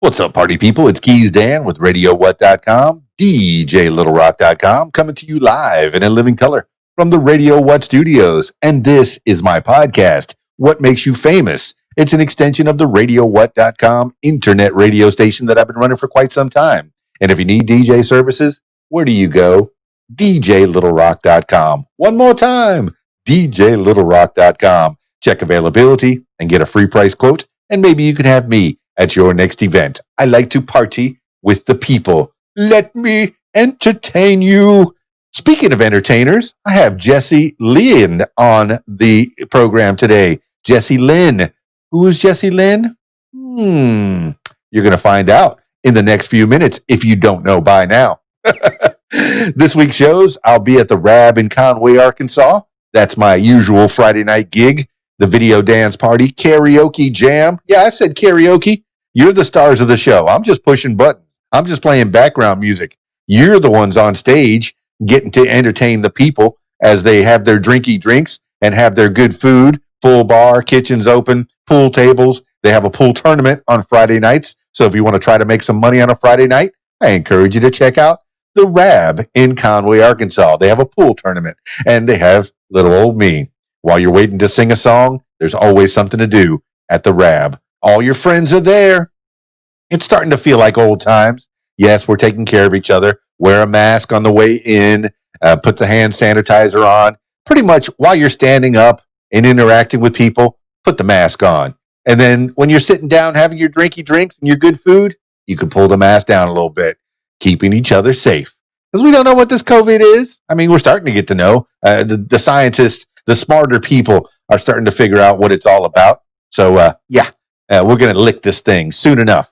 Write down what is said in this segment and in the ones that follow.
What's up, party people? It's Keys Dan with RadioWhat.com, DJLittleRock.com, coming to you live and in living color from the Radio What studios. And this is my podcast, What Makes You Famous. It's an extension of the RadioWhat.com internet radio station that I've been running for quite some time. And if you need DJ services, where do you go? DJLittleRock.com. One more time, DJLittleRock.com. Check availability and get a free price quote, and maybe you can have me at your next event. I like to party with the people. Let me entertain you. Speaking of entertainers, I have Jessie Lynn on the program today. Jessie Lynn. Who is Jessie Lynn? You're going to find out in the next few minutes if you don't know by now. This week's shows, I'll be at the Rab in Conway, Arkansas. That's my usual Friday night gig. The video dance party, karaoke jam. Yeah, I said karaoke. You're the stars of the show. I'm just pushing buttons. I'm just playing background music. You're the ones on stage getting to entertain the people as they have their drinky drinks and have their good food, full bar, kitchens open, pool tables. They have a pool tournament on Friday nights. So if you want to try to make some money on a Friday night, I encourage you to check out the Rab in Conway, Arkansas. They have a pool tournament and they have little old me. While you're waiting to sing a song, there's always something to do at the Rab. All your friends are there. It's starting to feel like old times. Yes, we're taking care of each other. Wear a mask on the way in. Put the hand sanitizer on. Pretty much while you're standing up and interacting with people, put the mask on. And then when you're sitting down having your drinky drinks and your good food, you can pull the mask down a little bit, keeping each other safe. Because we don't know what this COVID is. I mean, we're starting to get to know. The scientists, the smarter people are starting to figure out what it's all about. So, we're going to lick this thing soon enough.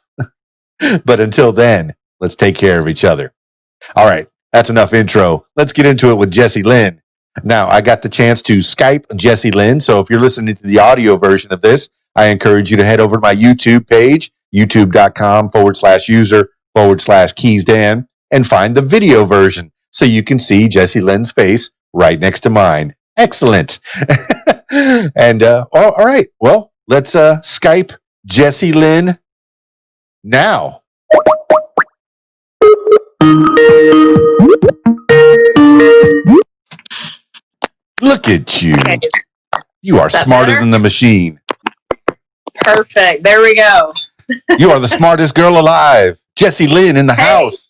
But until then, let's take care of each other. All right, that's enough intro. Let's get into it with Jessie Lynn. Now, I got the chance to Skype Jessie Lynn. So if you're listening to the audio version of this, I encourage you to head over to my YouTube page, youtube.com/user/keysdan, and find the video version so you can see Jessie Lynn's face right next to mine. Excellent. And all right, well, let's Skype Jessie Lynn now. Look at you. Okay. You are smarter than the machine. Perfect. There we go. You are the smartest girl alive. Jessie Lynn in the house.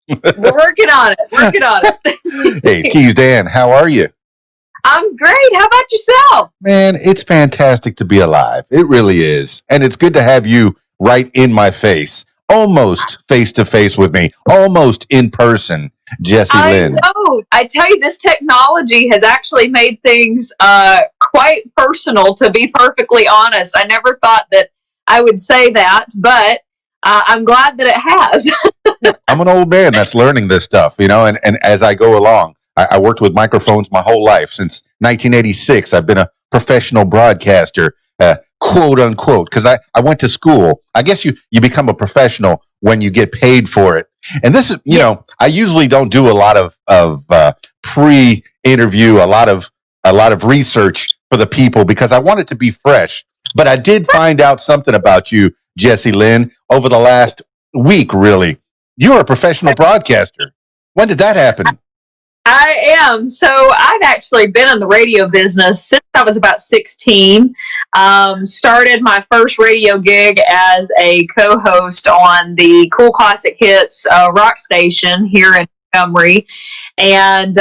We're working on it. Hey, Keys Dan, how are you? I'm great. How about yourself? Man, it's fantastic to be alive. It really is. And it's good to have you right in my face. Almost face to face with me. Almost in person. Jessie Lynn. I know. I tell you, this technology has actually made things quite personal, to be perfectly honest. I never thought that I would say that, but I'm glad that it has. I'm an old man that's learning this stuff, and as I go along, I worked with microphones my whole life. Since 1986, I've been a professional broadcaster, quote unquote, because I went to school. I guess you become a professional when you get paid for it. And this is, I usually don't do a lot of pre-interview, a lot of research for the people because I want it to be fresh. But I did find out something about you, Jessie Lynn, over the last week, really. You're a professional broadcaster. When did that happen? I am. So I've actually been in the radio business since I was about 16. Started my first radio gig as a co-host on the Cool Classic Hits rock station here in Montgomery, and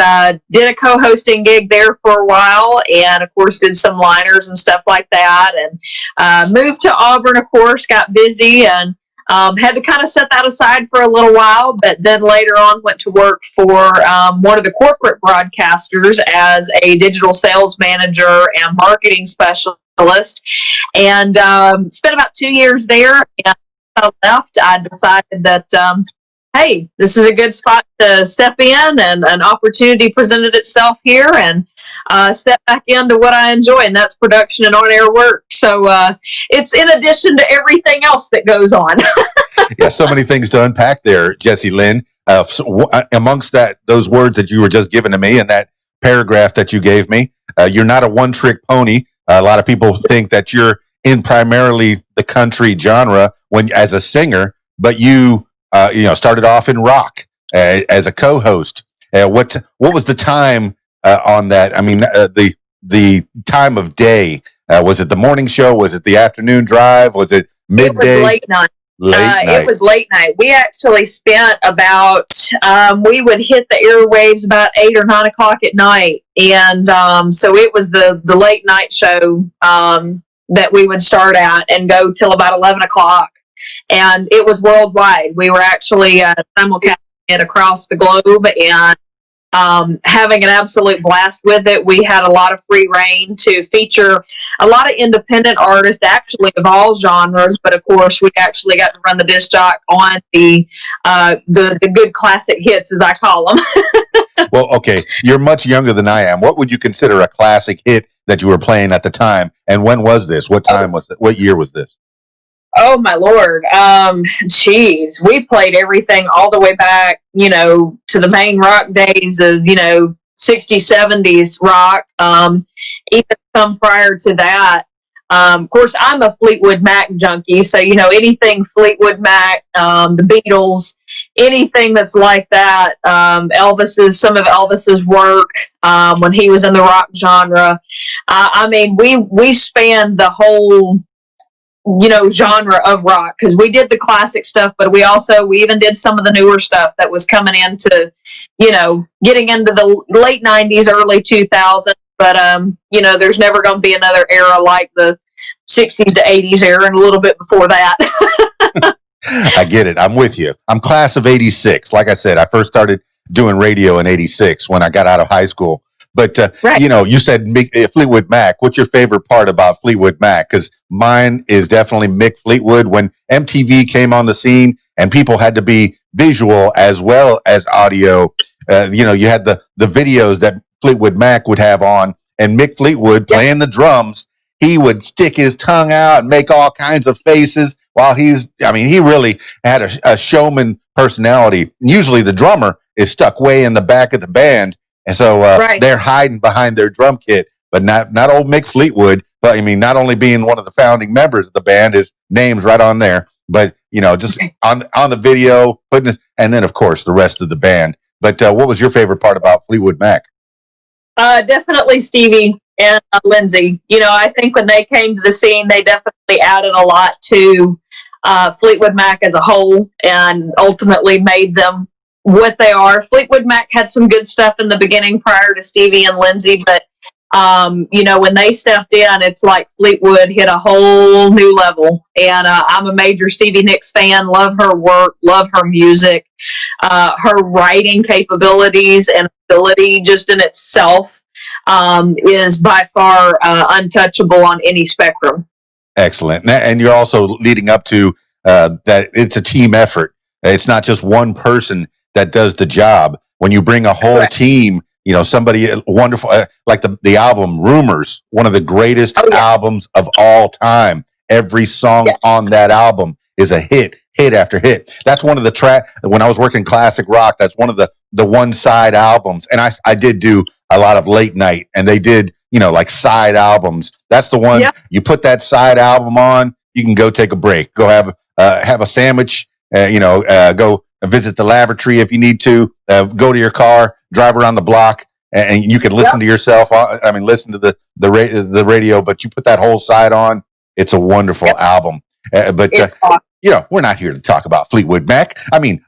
did a co-hosting gig there for a while, and of course did some liners and stuff like that, and moved to Auburn, of course, got busy, and had to kind of set that aside for a little while, but then later on went to work for one of the corporate broadcasters as a digital sales manager and marketing specialist, and spent about 2 years there. And when I left, I decided that, hey, this is a good spot to step in, and an opportunity presented itself here, and step back into what I enjoy, and that's production and on-air work. So it's in addition to everything else that goes on. Yeah, so many things to unpack there, Jessie Lynn. Amongst those words that you were just giving to me and that paragraph that you gave me, you're not a one-trick pony. A lot of people think that you're in primarily the country genre when, as a singer, but you started off in rock as a co-host. What was the time on that? I mean, the time of day. Was it the morning show? Was it the afternoon drive? Was it midday? It was late night. Late night. It was late night. We actually spent about, we would hit the airwaves about 8 or 9 o'clock at night. And so it was the late night show that we would start at and go till about 11 o'clock. And it was worldwide. We were actually simulcasting it across the globe and having an absolute blast with it. We had a lot of free reign to feature a lot of independent artists, actually of all genres. But of course, we actually got to run the disc jock on the good classic hits, as I call them. Well, okay, you're much younger than I am. What would you consider a classic hit that you were playing at the time? And when was this? What time was it? What year was this? Oh my Lord. Geez, we played everything all the way back, to the main rock days of, 60s, 70s rock. Even some prior to that. Of course, I'm a Fleetwood Mac junkie. So, anything Fleetwood Mac, the Beatles, anything that's like that. Some of Elvis's work, when he was in the rock genre. I mean, we spanned the whole genre of rock, because we did the classic stuff, but we even did some of the newer stuff that was coming into, getting into the late 90s, early 2000s. But, there's never going to be another era like the 60s to 80s era and a little bit before that. I get it. I'm with you. I'm class of 86. Like I said, I first started doing radio in 86 when I got out of high school. But, right. You said Fleetwood Mac. What's your favorite part about Fleetwood Mac? Because mine is definitely Mick Fleetwood. When MTV came on the scene and people had to be visual as well as audio, you had the videos that Fleetwood Mac would have on, and Mick Fleetwood playing the drums. He would stick his tongue out and make all kinds of faces while he really had a showman personality. Usually the drummer is stuck way in the back of the band. And so they're hiding behind their drum kit, but not old Mick Fleetwood. But not only being one of the founding members of the band, his name's right on there, but just on the video, and then of course the rest of the band. But what was your favorite part about Fleetwood Mac? Definitely Stevie and Lindsay. I think when they came to the scene, they definitely added a lot to Fleetwood Mac as a whole, and ultimately made them what they are. Fleetwood Mac had some good stuff in the beginning prior to Stevie and Lindsay, but when they stepped in, it's like Fleetwood hit a whole new level. And I'm a major Stevie Nicks fan. Love her work, love her music, her writing capabilities and ability just in itself is by far untouchable on any spectrum. Excellent. And you're also leading up to that it's a team effort. It's not just one person that does the job. When you bring a whole team, somebody wonderful, like the album Rumors, one of the greatest albums of all time. Every song on that album is a hit after hit. That's one of the when I was working classic rock, that's one of the one side albums. And I did do a lot of late night, and they did, like side albums. That's the one you put that side album on, you can go take a break, go have a sandwich, go visit the lavatory if you need to, go to your car, drive around the block, and you can listen to yourself. Listen to the radio, but you put that whole side on. It's a wonderful album. We're not here to talk about Fleetwood Mac.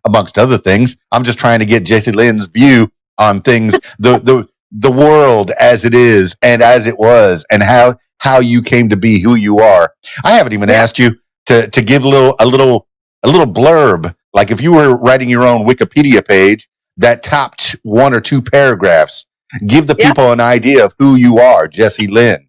Amongst other things, I'm just trying to get Jessie Lynn's view on things, the world as it is and as it was, and how you came to be who you are. I haven't even asked you to give a little blurb. Like if you were writing your own Wikipedia page, that top 1 or 2 paragraphs, give the people an idea of who you are, Jessie Lynn.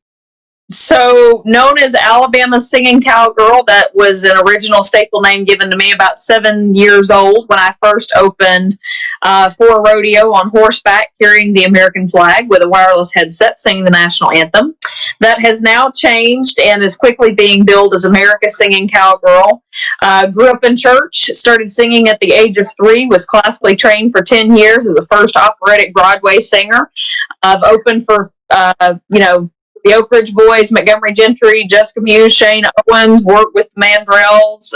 So, known as Alabama's Singing Cowgirl, that was an original staple name given to me about 7 years old when I first opened for a rodeo on horseback, carrying the American flag with a wireless headset, singing the national anthem. That has now changed and is quickly being billed as America's Singing Cowgirl. Grew up in church, started singing at the age of 3, was classically trained for 10 years as a first operatic Broadway singer. I've opened for, the Oak Ridge Boys, Montgomery Gentry, Jessica Meuse, Shane Owens, worked with the Mandrells,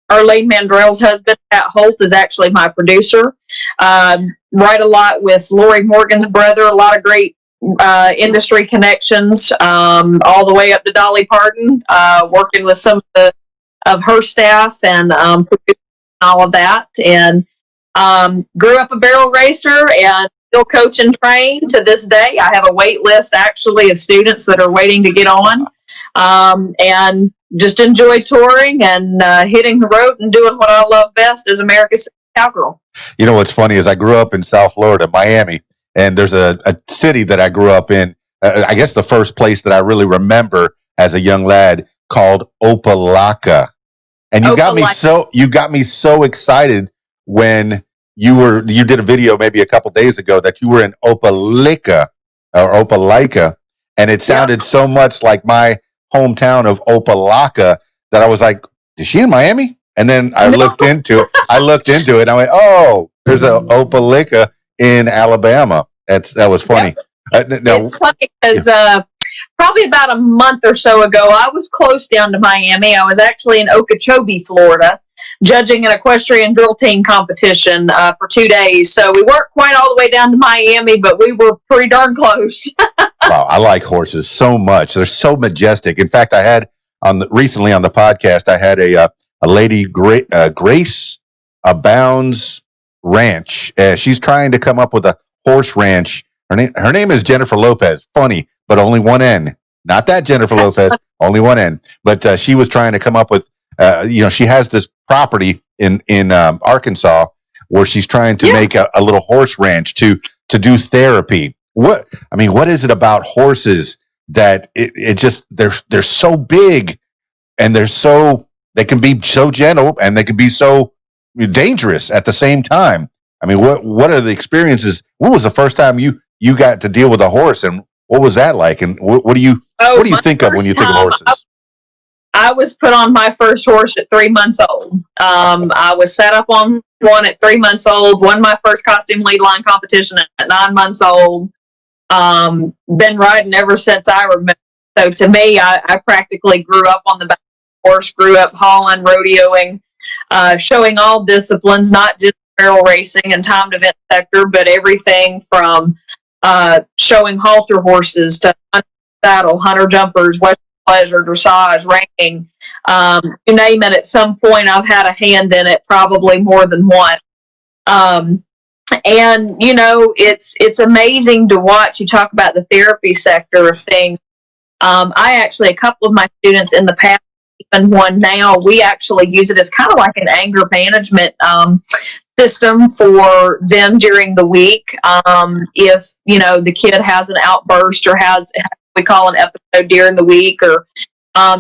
Arlene Mandrell's husband, Pat Holt, is actually my producer. Write a lot with Lori Morgan's brother, a lot of great industry connections, all the way up to Dolly Parton, working with some of her staff and all of that. And grew up a barrel racer and still coach and train to this day. I have a wait list actually of students that are waiting to get on, and just enjoy touring and hitting the road and doing what I love best as America's Cowgirl. You know what's funny is I grew up in South Florida, Miami, and there's a city that I grew up in. I guess the first place that I really remember as a young lad called Opelika. And you got me so excited when you did a video maybe a couple days ago that you were in Opelika, and it sounded so much like my hometown of Opelika that I was like, is she in Miami? And then I looked into it. And I went, oh, there's a Opelika in Alabama. That was funny. It's funny because probably about a month or so ago, I was close down to Miami. I was actually in Okeechobee, Florida, judging an equestrian drill team competition for 2 days. So we weren't quite all the way down to Miami, but we were pretty darn close. Wow, I like horses so much. They're so majestic. In fact, I had recently on the podcast, I had a lady, Grace Abounds Ranch. She's trying to come up with a horse ranch. Her name is Jennifer Lopez. Funny, but only one N. Not that Jennifer Lopez, only one N. But she was trying to come up with, she has this property in Arkansas where she's trying to make a little horse ranch to do therapy. What is it about horses that it just they're so big and they can be so gentle and they can be so dangerous at the same time. I mean, what are the experiences? When was the first time you got to deal with a horse, and what was that like? And what do you think of when you think of horses? I was put on my first horse at 3 months old. I was set up on one at 3 months old, won my first costume lead line competition at 9 months old. Been riding ever since I remember. So to me, I practically grew up on the back of the horse, grew up hauling, rodeoing, showing all disciplines, not just barrel racing and timed event sector, but everything from showing halter horses to saddle, hunter jumpers, western pleasure, dressage, reining, you name it. At some point, I've had a hand in it, probably more than one. And it's amazing to watch. You talk about the therapy sector of things. I actually, a couple of my students in the past, even one now, we actually use it as kind of like an anger management system for them during the week. If the kid has an outburst or has we call an episode during the week, or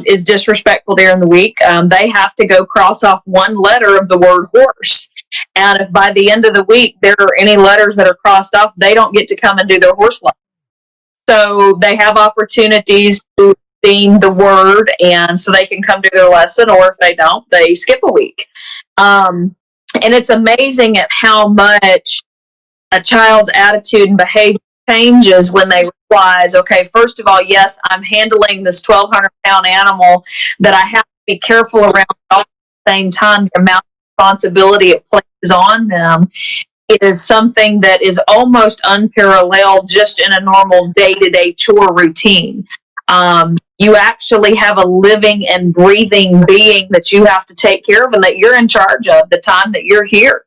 is disrespectful during the week, they have to go cross off one letter of the word horse. And if by the end of the week there are any letters that are crossed off, they don't get to come and do their horse lesson. So they have opportunities to theme the word, and so they can come to their lesson, or if they don't, they skip a week. And it's amazing at how much a child's attitude and behavior changes when they realize, okay, first of all, yes, I'm handling this 1,200-pound animal that I have to be careful around, but at the same time, the amount of responsibility it places on them is something that is almost unparalleled just in a normal day-to-day chore routine. You actually have a living and breathing being that you have to take care of and that you're in charge of the time that you're here.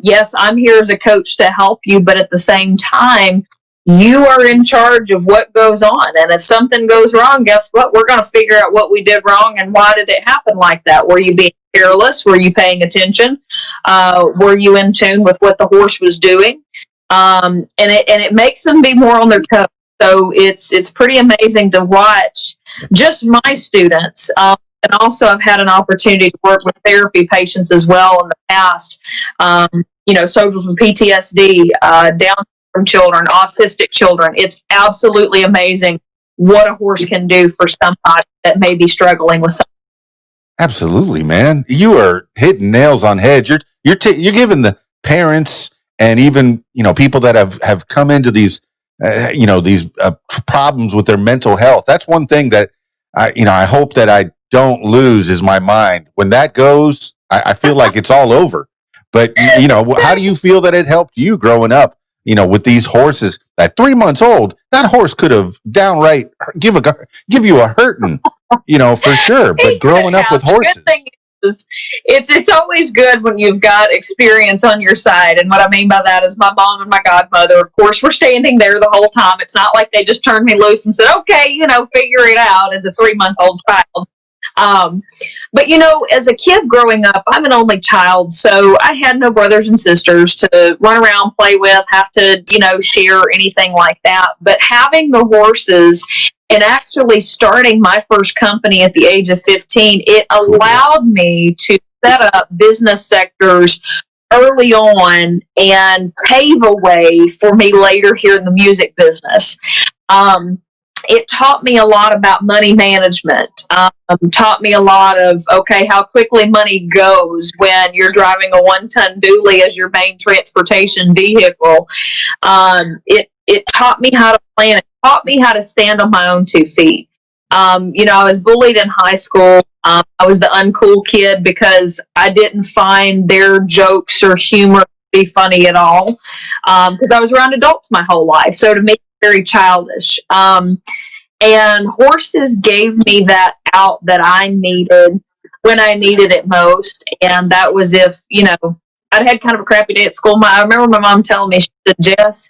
Yes, I'm here as a coach to help you, but at the same time, you are in charge of what goes on. And if something goes wrong, guess what? We're going to figure out what we did wrong and why did it happen like that? Were you being careless? Were you paying attention? Were you in tune with what the horse was doing? And it makes them be more on their toes. So it's pretty amazing to watch just my students. And also I've had an opportunity to work with therapy patients as well in the past. Soldiers with PTSD, Down syndrome children, autistic children. It's absolutely amazing what a horse can do for somebody that may be struggling with something. Absolutely, man. You are hitting nails on heads. You're giving the parents and even people that have come into these these problems with their mental health. That's one thing that I hope that I don't lose is my mind. When that goes, I feel like it's all over. But how do you feel that it helped you growing up? With these horses. At 3 months old, that horse could have downright give you a hurting, for sure. But growing up with horses, the good thing is, it's always good when you've got experience on your side. And what I mean by that is my mom and my godmother, of course, were standing there the whole time. It's not like they just turned me loose and said, "Okay, figure it out," as a 3-month-old child. But as a kid growing up, I'm an only child, so I had no brothers and sisters to run around, play with, have to, share anything like that. But having the horses and actually starting my first company at the age of 15, it allowed me to set up business sectors early on and pave a way for me later here in the music business. It taught me a lot about money management. Taught me a lot of, how quickly money goes when you're driving a 1-ton dually as your main transportation vehicle. It taught me how to plan. It taught me how to stand on my own 2 feet. I was bullied in high school. I was the uncool kid because I didn't find their jokes or humor to be funny at all, because I was around adults my whole life. So to me, very childish. And horses gave me that out that I needed when I needed it most. And that was if, I'd had kind of a crappy day at school. I remember my mom telling me, she said, "Jess,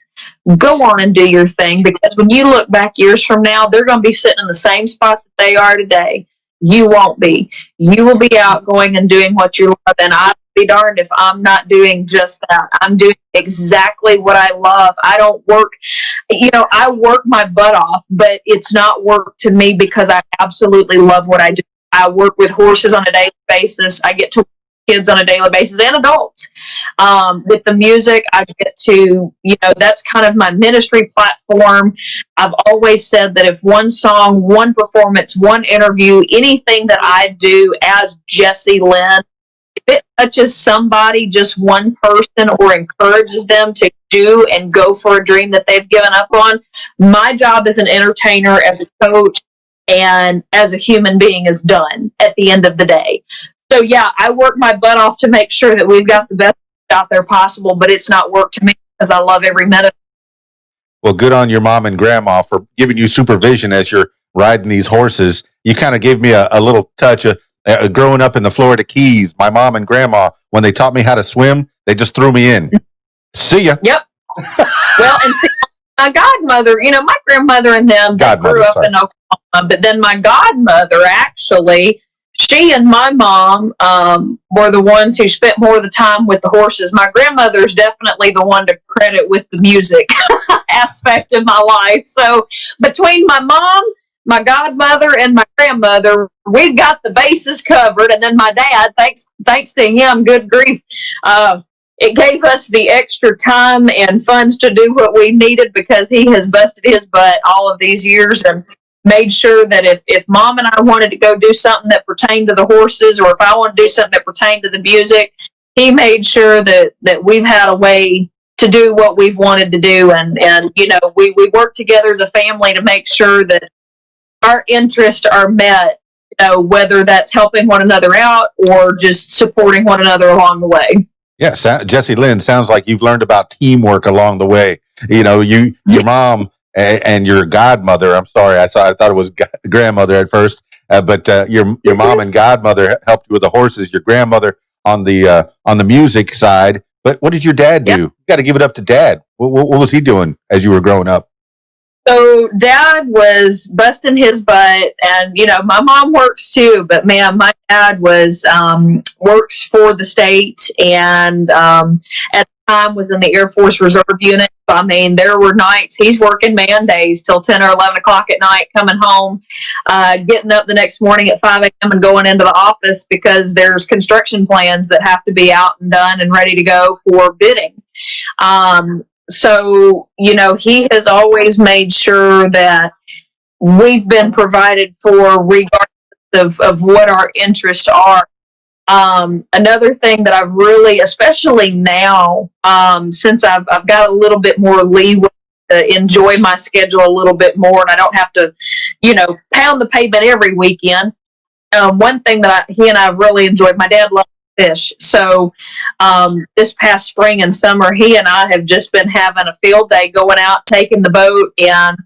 go on and do your thing, because when you look back years from now, they're going to be sitting in the same spot that they are today. You won't be. You will be out going and doing what you love, and I'll be darned if I'm not doing just that. I'm doing exactly what I love. I don't work, I work my butt off, but it's not work to me because I absolutely love what I do. I work with horses on a daily basis. I get to work with kids on a daily basis and adults. With the music, I get to, that's kind of my ministry platform. I've always said that if one song, one performance, one interview, anything that I do as Jessie Lynn, if it touches somebody, just one person, or encourages them to do and go for a dream that they've given up on, my job as an entertainer, as a coach, and as a human being is done at the end of the day. So yeah, I work my butt off to make sure that we've got the best out there possible, but it's not work to me because I love every minute. Well, good on your mom and grandma for giving you supervision as you're riding these horses. You kind of gave me a little touch of growing up in the Florida Keys. My mom and grandma, when they taught me how to swim, they just threw me in. See ya. Yep. Well, and see, my godmother, my grandmother and them, they grew up in Oklahoma, but then my godmother, actually, she and my mom were the ones who spent more of the time with the horses. My grandmother's definitely the one to credit with the music aspect of my life. So between my mom, my godmother, and my grandmother, we've got the bases covered. And then my dad, thanks to him, good grief, it gave us the extra time and funds to do what we needed, because he has busted his butt all of these years and made sure that if mom and I wanted to go do something that pertained to the horses, or if I wanted to do something that pertained to the music, he made sure that we've had a way to do what we've wanted to do. And we work together as a family to make sure that our interests are met, whether that's helping one another out or just supporting one another along the way. Yes, Jessie Lynn, sounds like you've learned about teamwork along the way. Your mom and your godmother. I'm sorry, I thought it was grandmother at first, but your mom and godmother helped you with the horses. Your grandmother on the music side. But what did your dad do? Yep. You got to give it up to Dad. What was he doing as you were growing up? So Dad was busting his butt, and my mom works too. But man, my dad was works for the state, and at the time was in the Air Force Reserve Unit. I mean, there were nights he's working man days till 10 or 11 o'clock at night, coming home, getting up the next morning at 5 a.m. and going into the office because there's construction plans that have to be out and done and ready to go for bidding. So, he has always made sure that we've been provided for regardless of what our interests are. Another thing that I've really, especially now, since I've got a little bit more leeway to enjoy my schedule a little bit more, and I don't have to, pound the pavement every weekend. one thing that he and I really enjoyed, my dad loved fish. So this past spring and summer, he and I have just been having a field day, going out, taking the boat, and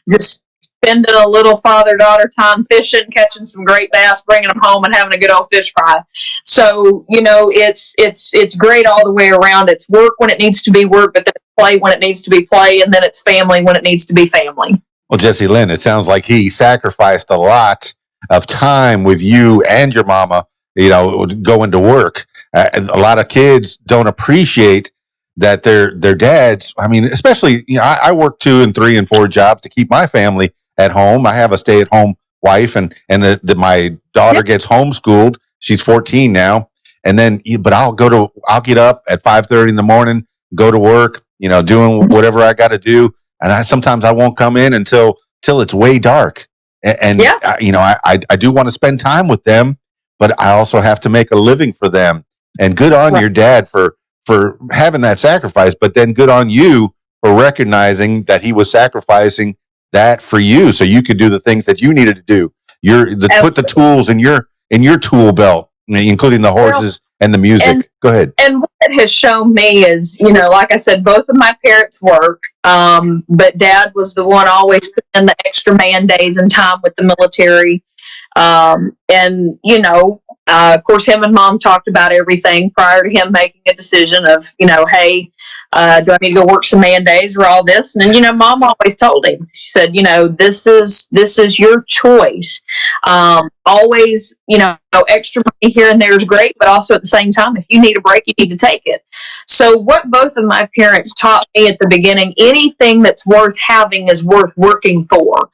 just spending a little father-daughter time fishing, catching some great bass, bringing them home, and having a good old fish fry. So, it's great all the way around. It's work when it needs to be work, but then play when it needs to be play, and then it's family when it needs to be family. Well, Jessie Lynn, it sounds like he sacrificed a lot of time with you and your mama, going to work. A lot of kids don't appreciate that their dads, I mean, especially, I work 2 and 3 and 4 jobs to keep my family at home. I have a stay-at-home wife, and my daughter gets homeschooled. She's 14 now. And then, but I'll get up at 5:30 in the morning, go to work, doing whatever I got to do. And sometimes I won't come in until it's way dark. And I do want to spend time with them, but I also have to make a living for them. And good on your dad for having that sacrifice, but then good on you for recognizing that he was sacrificing that for you, so you could do the things that you needed to do. Put the tools in your tool belt, including the horses and the music. Go ahead. And what it has shown me is, like I said, both of my parents work, but Dad was the one always putting in the extra man days and time with the military. Of course, him and Mom talked about everything prior to him making a decision of, hey, do I need to go work some man days or all this? And then, Mom always told him, she said, this is your choice. Always, extra money here and there is great, but also at the same time, if you need a break, you need to take it. So what both of my parents taught me at the beginning, anything that's worth having is worth working for.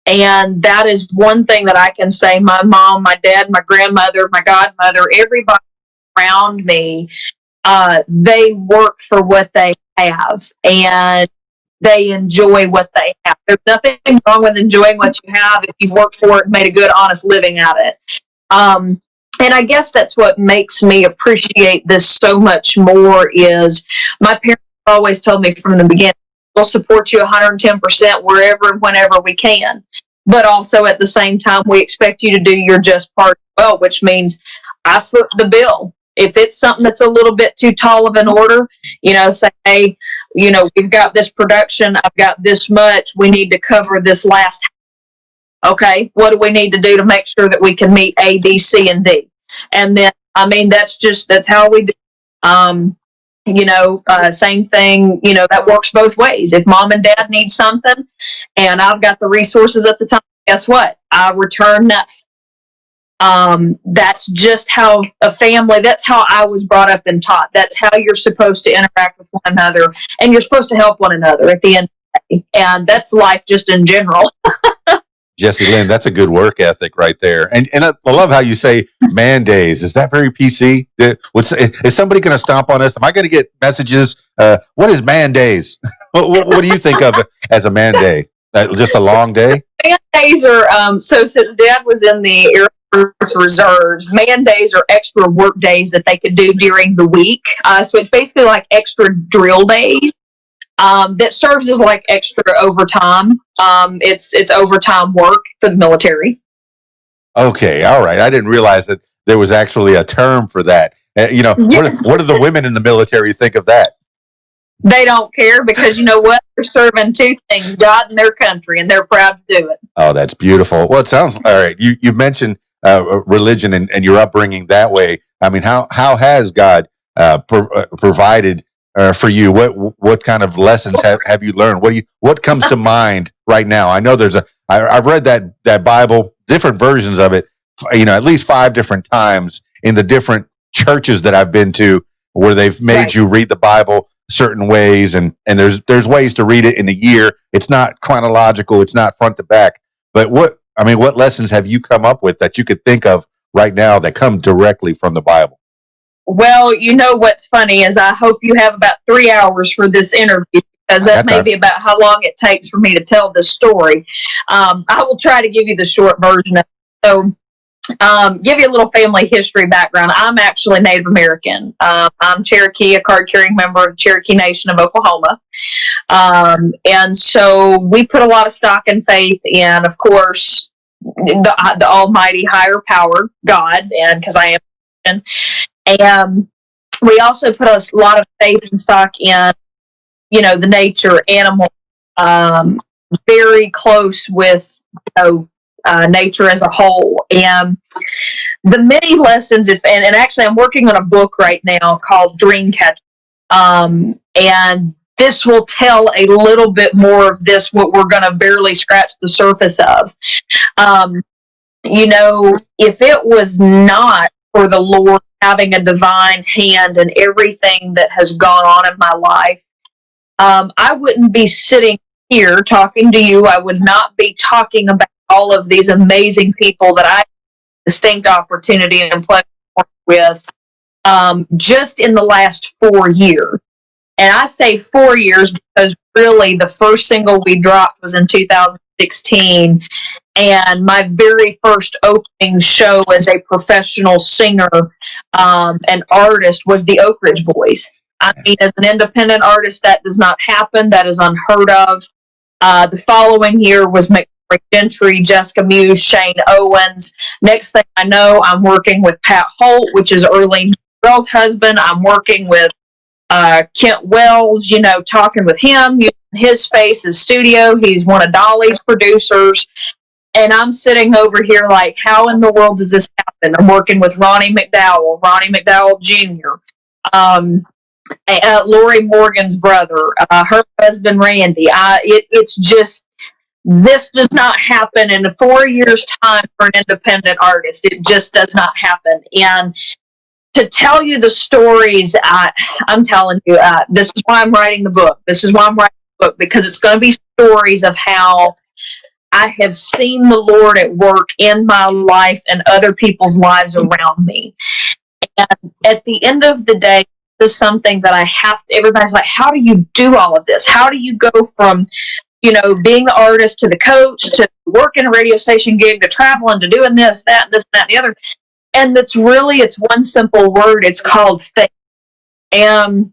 And that is one thing that I can say. My mom, my dad, my grandmother, my godmother, everybody around me, they work for what they have, and they enjoy what they have. There's nothing wrong with enjoying what you have if you've worked for it and made a good, honest living at it. And I guess that's what makes me appreciate this so much more is my parents always told me from the beginning, we'll support you 110% wherever and whenever we can. But also at the same time, we expect you to do your just part as well, which means I foot the bill. If it's something that's a little bit too tall of an order, say, hey, we've got this production, I've got this much, we need to cover this last. Okay, what do we need to do to make sure that we can meet A, B, C, and D? And then, that's how we do. Same thing, that works both ways. If Mom and Dad need something and I've got the resources at the time, guess what? I return that. That's just how a family, that's how I was brought up and taught. That's how you're supposed to interact with one another, and you're supposed to help one another at the end of the day. And that's life just in general. Jessie Lynn, that's a good work ethic right there. And I love how you say man days. Is that very PC? Is somebody going to stomp on us? Am I going to get messages? What is man days? What do you think of it as a man day? Just a long day? Man days are, so since Dad was in the Air Force Reserves, man days are extra work days that they could do during the week. So it's basically like extra drill days. That serves as like extra overtime. It's overtime work for the military. Okay, all right. I didn't realize that there was actually a term for that. Yes. What do the women in the military think of that? They don't care because you know what? They're serving 2 things, God and their country, and they're proud to do it. Oh, that's beautiful. Well, it sounds all right. You mentioned religion and your upbringing that way. I mean, how has God provided for you? What kind of lessons have you learned? What comes to mind right now? I know I've read that Bible, different versions of it, at least 5 different times in the different churches that I've been to, where they've made you read the Bible certain ways, and there's ways to read it in a year. It's not chronological, it's not front to back. But what lessons have you come up with that you could think of right now that come directly from the Bible? Well, what's funny is I hope you have about 3 hours for this interview, because that may be about how long it takes for me to tell this story. I will try to give you the short version of it. So, give you a little family history background. I'm actually Native American. I'm Cherokee, a card-carrying member of the Cherokee Nation of Oklahoma. And so we put a lot of stock and faith in, of course, the almighty higher power, God, and because I am. And we also put a lot of faith and stock in, the nature, animal, very close with, nature as a whole. And the many lessons, and actually I'm working on a book right now called Dreamcatcher. And this will tell a little bit more of this, what we're going to barely scratch the surface of. If it was not for the Lord having a divine hand in everything that has gone on in my life, I wouldn't be sitting here talking to you. I would not be talking about all of these amazing people that I had a distinct opportunity and pleasure with just in the last 4 years. And I say 4 years because really the first single we dropped was in 2016. And my very first opening show as a professional singer and artist was the Oak Ridge Boys. I mean, as an independent artist, that does not happen. That is unheard of. The following year was Montgomery Gentry, Jessica Meuse, Shane Owens. Next thing I know, I'm working with Pat Holt, which is Earlene Bell's husband. I'm working with Kent Wells, talking with him, using his space as studio. He's one of Dolly's producers. And I'm sitting over here like, how in the world does this happen? I'm working with Ronnie McDowell Jr., Lori Morgan's brother, her husband Randy. It's just, this does not happen in 4 years' time for an independent artist. It just does not happen. And to tell you the stories, I'm telling you, this is why I'm writing the book. Because it's going to be stories of how I have seen the Lord at work in my life and other people's lives around me. And at the end of the day, this is something that everybody's like, how do you do all of this? How do you go from, being the artist to the coach to working a radio station gig to traveling to doing this, that, and the other? And it's one simple word. It's called faith. And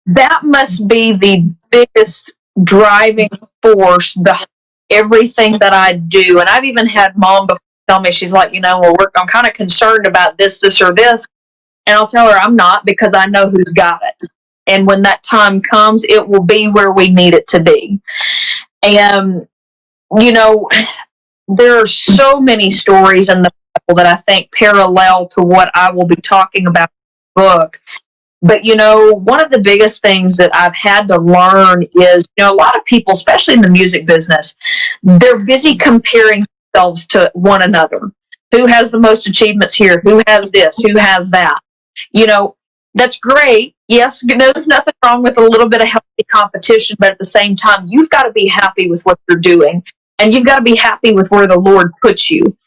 that must be the biggest driving force behind everything that I do. And I've even had Mom before tell me, she's like, I'm kind of concerned about this, or this. And I'll tell her I'm not, because I know who's got it. And when that time comes, it will be where we need it to be. And, there are so many stories in the Bible that I think parallel to what I will be talking about in the book. But, one of the biggest things that I've had to learn is, a lot of people, especially in the music business, they're busy comparing themselves to one another. Who has the most achievements here? Who has this? Who has that? That's great. Yes, there's nothing wrong with a little bit of healthy competition, but at the same time, you've got to be happy with what you're doing. And you've got to be happy with where the Lord puts you.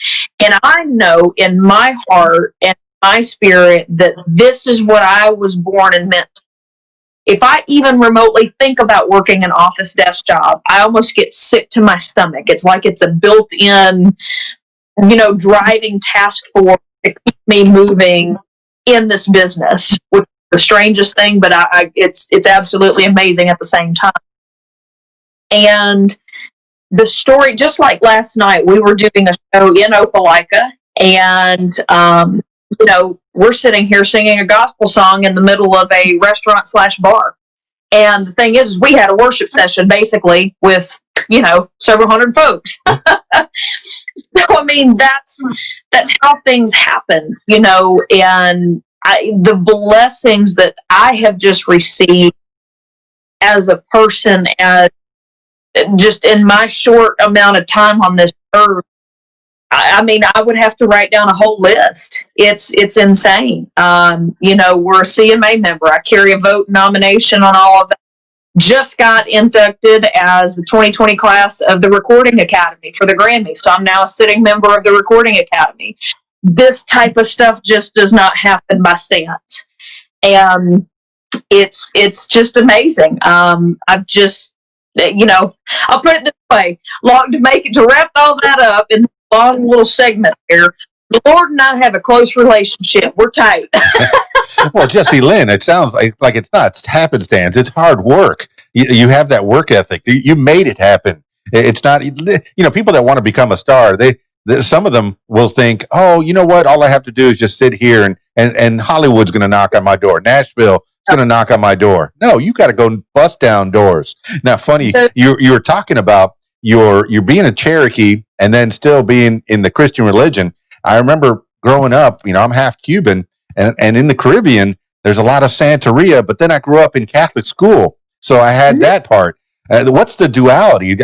And I know in my heart and my spirit that this is what I was born and meant. If I even remotely think about working an office desk job, I almost get sick to my stomach. It's like it's a built-in, driving task force to keep me moving in this business, which is the strangest thing, but it's absolutely amazing at the same time. And the story, just like last night, we were doing a show in Opelika, and we're sitting here singing a gospel song in the middle of a restaurant/bar. And the thing is, we had a worship session basically with, several hundred folks. So, I mean, that's how things happen, and the blessings that I have just received as a person, as just in my short amount of time on this earth. I mean, I would have to write down a whole list. It's insane. We're a CMA member. I carry a vote nomination on all of that. Just got inducted as the 2020 class of the Recording Academy for the Grammy. So I'm now a sitting member of the Recording Academy. This type of stuff just does not happen by chance. And it's just amazing. I've just, I'll put it this way, to wrap all that up in a long little segment here. The Lord and I have a close relationship. We're tight. Well, Jessie Lynn, it sounds like it's not happenstance. It's hard work. You have that work ethic. You made it happen. It's not, people that want to become a star, some of them will think, oh, you know what? All I have to do is just sit here and Hollywood's going to knock on my door. Nashville is going to knock on my door. No, you got to go bust down doors. Now, funny, you were talking about you're being a Cherokee and then still being in the Christian religion. I remember growing up, I'm half Cuban, and in the Caribbean, there's a lot of Santeria, but then I grew up in Catholic school. So I had that part. What's the duality?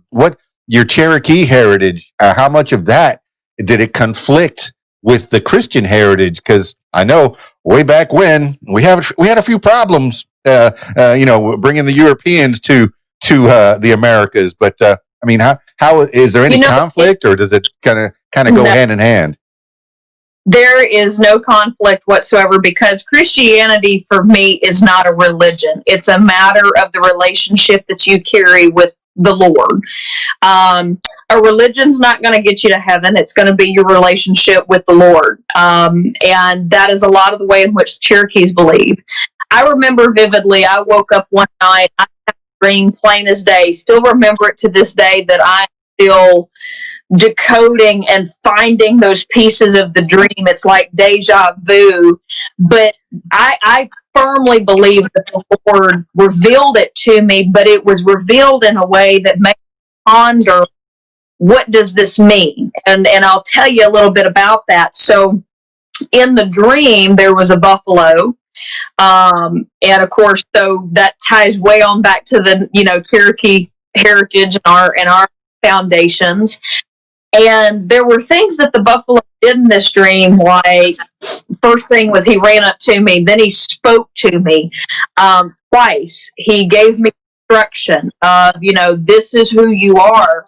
What your Cherokee heritage, how much of that did it conflict with the Christian heritage? Because I know way back when we had a few problems, bringing the Europeans to the Americas. But how is there any conflict, or does it kind of go hand in hand? There is no conflict whatsoever, because Christianity for me is not a religion. It's a matter of the relationship that you carry with the Lord. A religion's not going to get you to heaven. It's going to be your relationship with the Lord. And that is a lot of the way in which Cherokees believe. I remember vividly, I woke up one night, I had a dream plain as day, still remember it to this day, that I still decoding and finding those pieces of the dream. It's like deja vu, but I firmly believe that the Lord revealed it to me, but it was revealed in a way that made me ponder, what does this mean? And I'll tell you a little bit about that. So in the dream, there was a buffalo. And of course, so that ties way on back to the, Cherokee heritage and our foundations. And there were things that the buffalo did in this dream, like, first thing was he ran up to me, then he spoke to me twice. He gave me instruction of, this is who you are,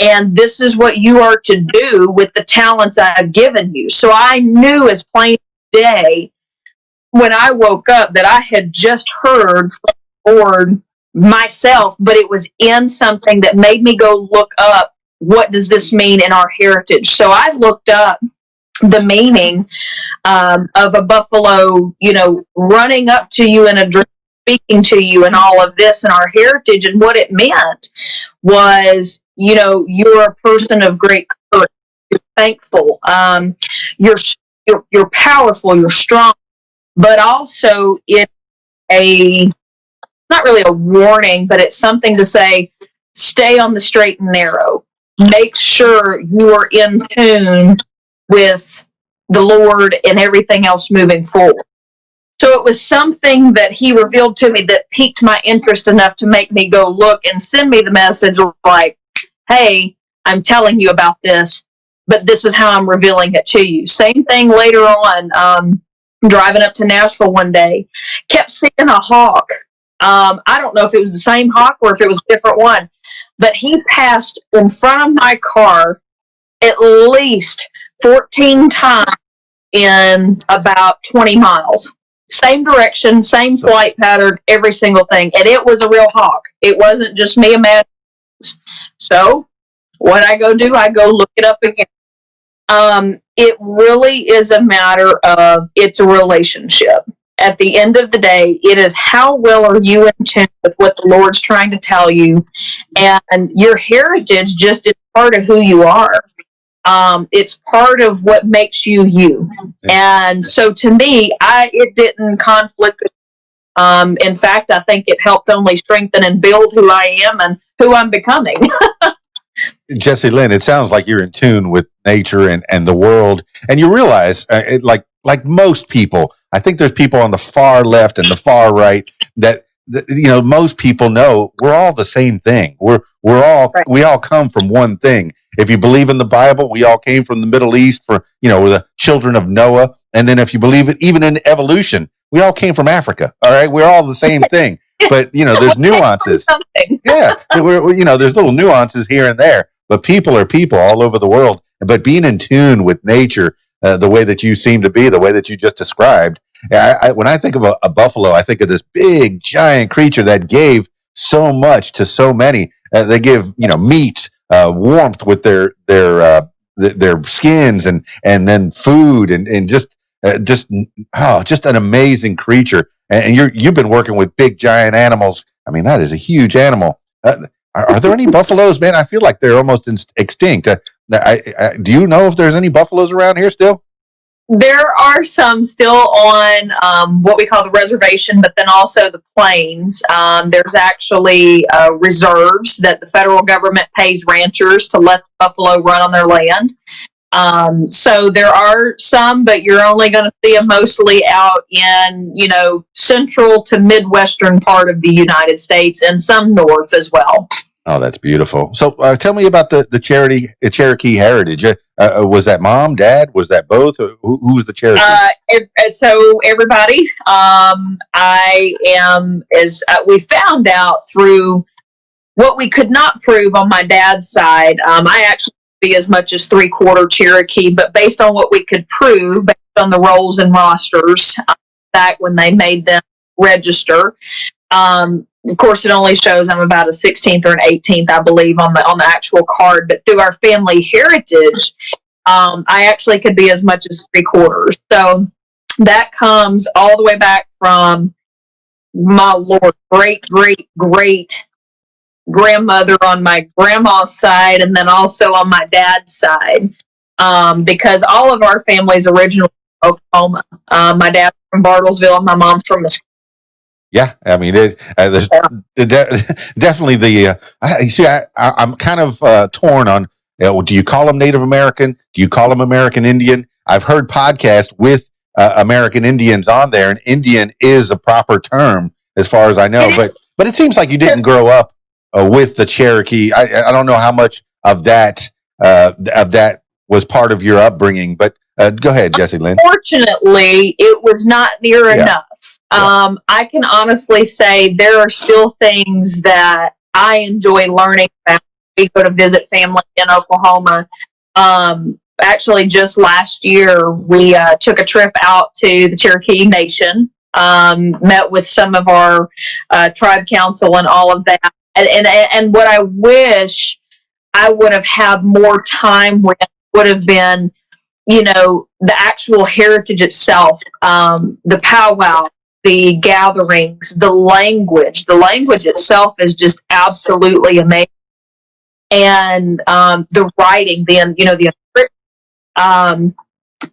and this is what you are to do with the talents I've given you. So I knew as plain as day when I woke up that I had just heard from the Lord myself, but it was in something that made me go look up, what does this mean in our heritage? So I looked up the meaning of a buffalo, running up to you in a dream, speaking to you, and all of this in our heritage. And what it meant was, you're a person of great courage, you're thankful, you're powerful, you're strong, but also it's not really a warning, but it's something to say, stay on the straight and narrow. Make sure you are in tune with the Lord and everything else moving forward. So it was something that he revealed to me that piqued my interest enough to make me go look and send me the message like, hey, I'm telling you about this, but this is how I'm revealing it to you. Same thing later on, driving up to Nashville one day, kept seeing a hawk. I don't know if it was the same hawk or if it was a different one, but he passed in front of my car at least 14 times in about 20 miles. Same direction, same flight pattern, every single thing. And it was a real hawk. It wasn't just me imagining. So what I go do, I go look it up again. It really is a matter of, it's a relationship. At the end of the day, it is how well are you in tune with what the Lord's trying to tell you, and your heritage just is part of who you are. It's part of what makes you you. And so to me, it didn't conflict. In fact, I think it helped only strengthen and build who I am and who I'm becoming. Jessie Lynn, it sounds like you're in tune with nature and the world, and you realize, like most people, I think there's people on the far left and the far right that most people know we're all the same thing. We all come from one thing. If you believe in the Bible, we all came from the Middle East, we're the children of Noah. And then if you believe it, even in evolution, we all came from Africa. All right, we're all the same thing. But there's nuances. Yeah, there's little nuances here and there. But people are people all over the world. But being in tune with nature, the way that you seem to be, the way that you just described, when I think of a buffalo, I think of this big, giant creature that gave so much to so many. They give meat, warmth with their skins, and then food, and just an amazing creature. And you've been working with big, giant animals. I mean, that is a huge animal. Are there any buffaloes, man? I feel like they're almost extinct. Do you know if there's any buffaloes around here still? There are some still on what we call the reservation, but then also the plains. There's actually reserves that the federal government pays ranchers to let the buffalo run on their land. So there are some, but you're only going to see them mostly out in, central to midwestern part of the United States and some north as well. Oh, that's beautiful. So tell me about the Cherokee heritage. Was that mom, dad? Was that both? Who was the Cherokee? So everybody, I am, as we found out through what we could not prove on my dad's side, I actually be as much as 3/4 Cherokee, but based on what we could prove, based on the rolls and rosters, back when they made them register, of course, it only shows I'm about a 16th or an 18th, I believe, on the actual card. But through our family heritage, I actually could be as much as 3/4. So that comes all the way back from, my Lord, great grandmother on my grandma's side, and then also on my dad's side, because all of our family's originally from Oklahoma. My dad's from Bartlesville, and my mom's from Mesquite. Yeah, I mean, there's definitely the. I'm kind of torn on. Do you call them Native American? Do you call them American Indian? I've heard podcasts with American Indians on there, and Indian is a proper term as far as I know. But it seems like you didn't grow up with the Cherokee. I don't know how much of that was part of your upbringing, but go ahead, Jessie Lynn. Unfortunately, it was not near enough. I can honestly say there are still things that I enjoy learning about. We go to visit family in Oklahoma. Actually, just last year, we took a trip out to the Cherokee Nation, met with some of our tribe council and all of that. And what I wish I would have had more time with would have been, the actual heritage itself, the powwow, the gatherings, the language. The language itself is just absolutely amazing. And the writing, the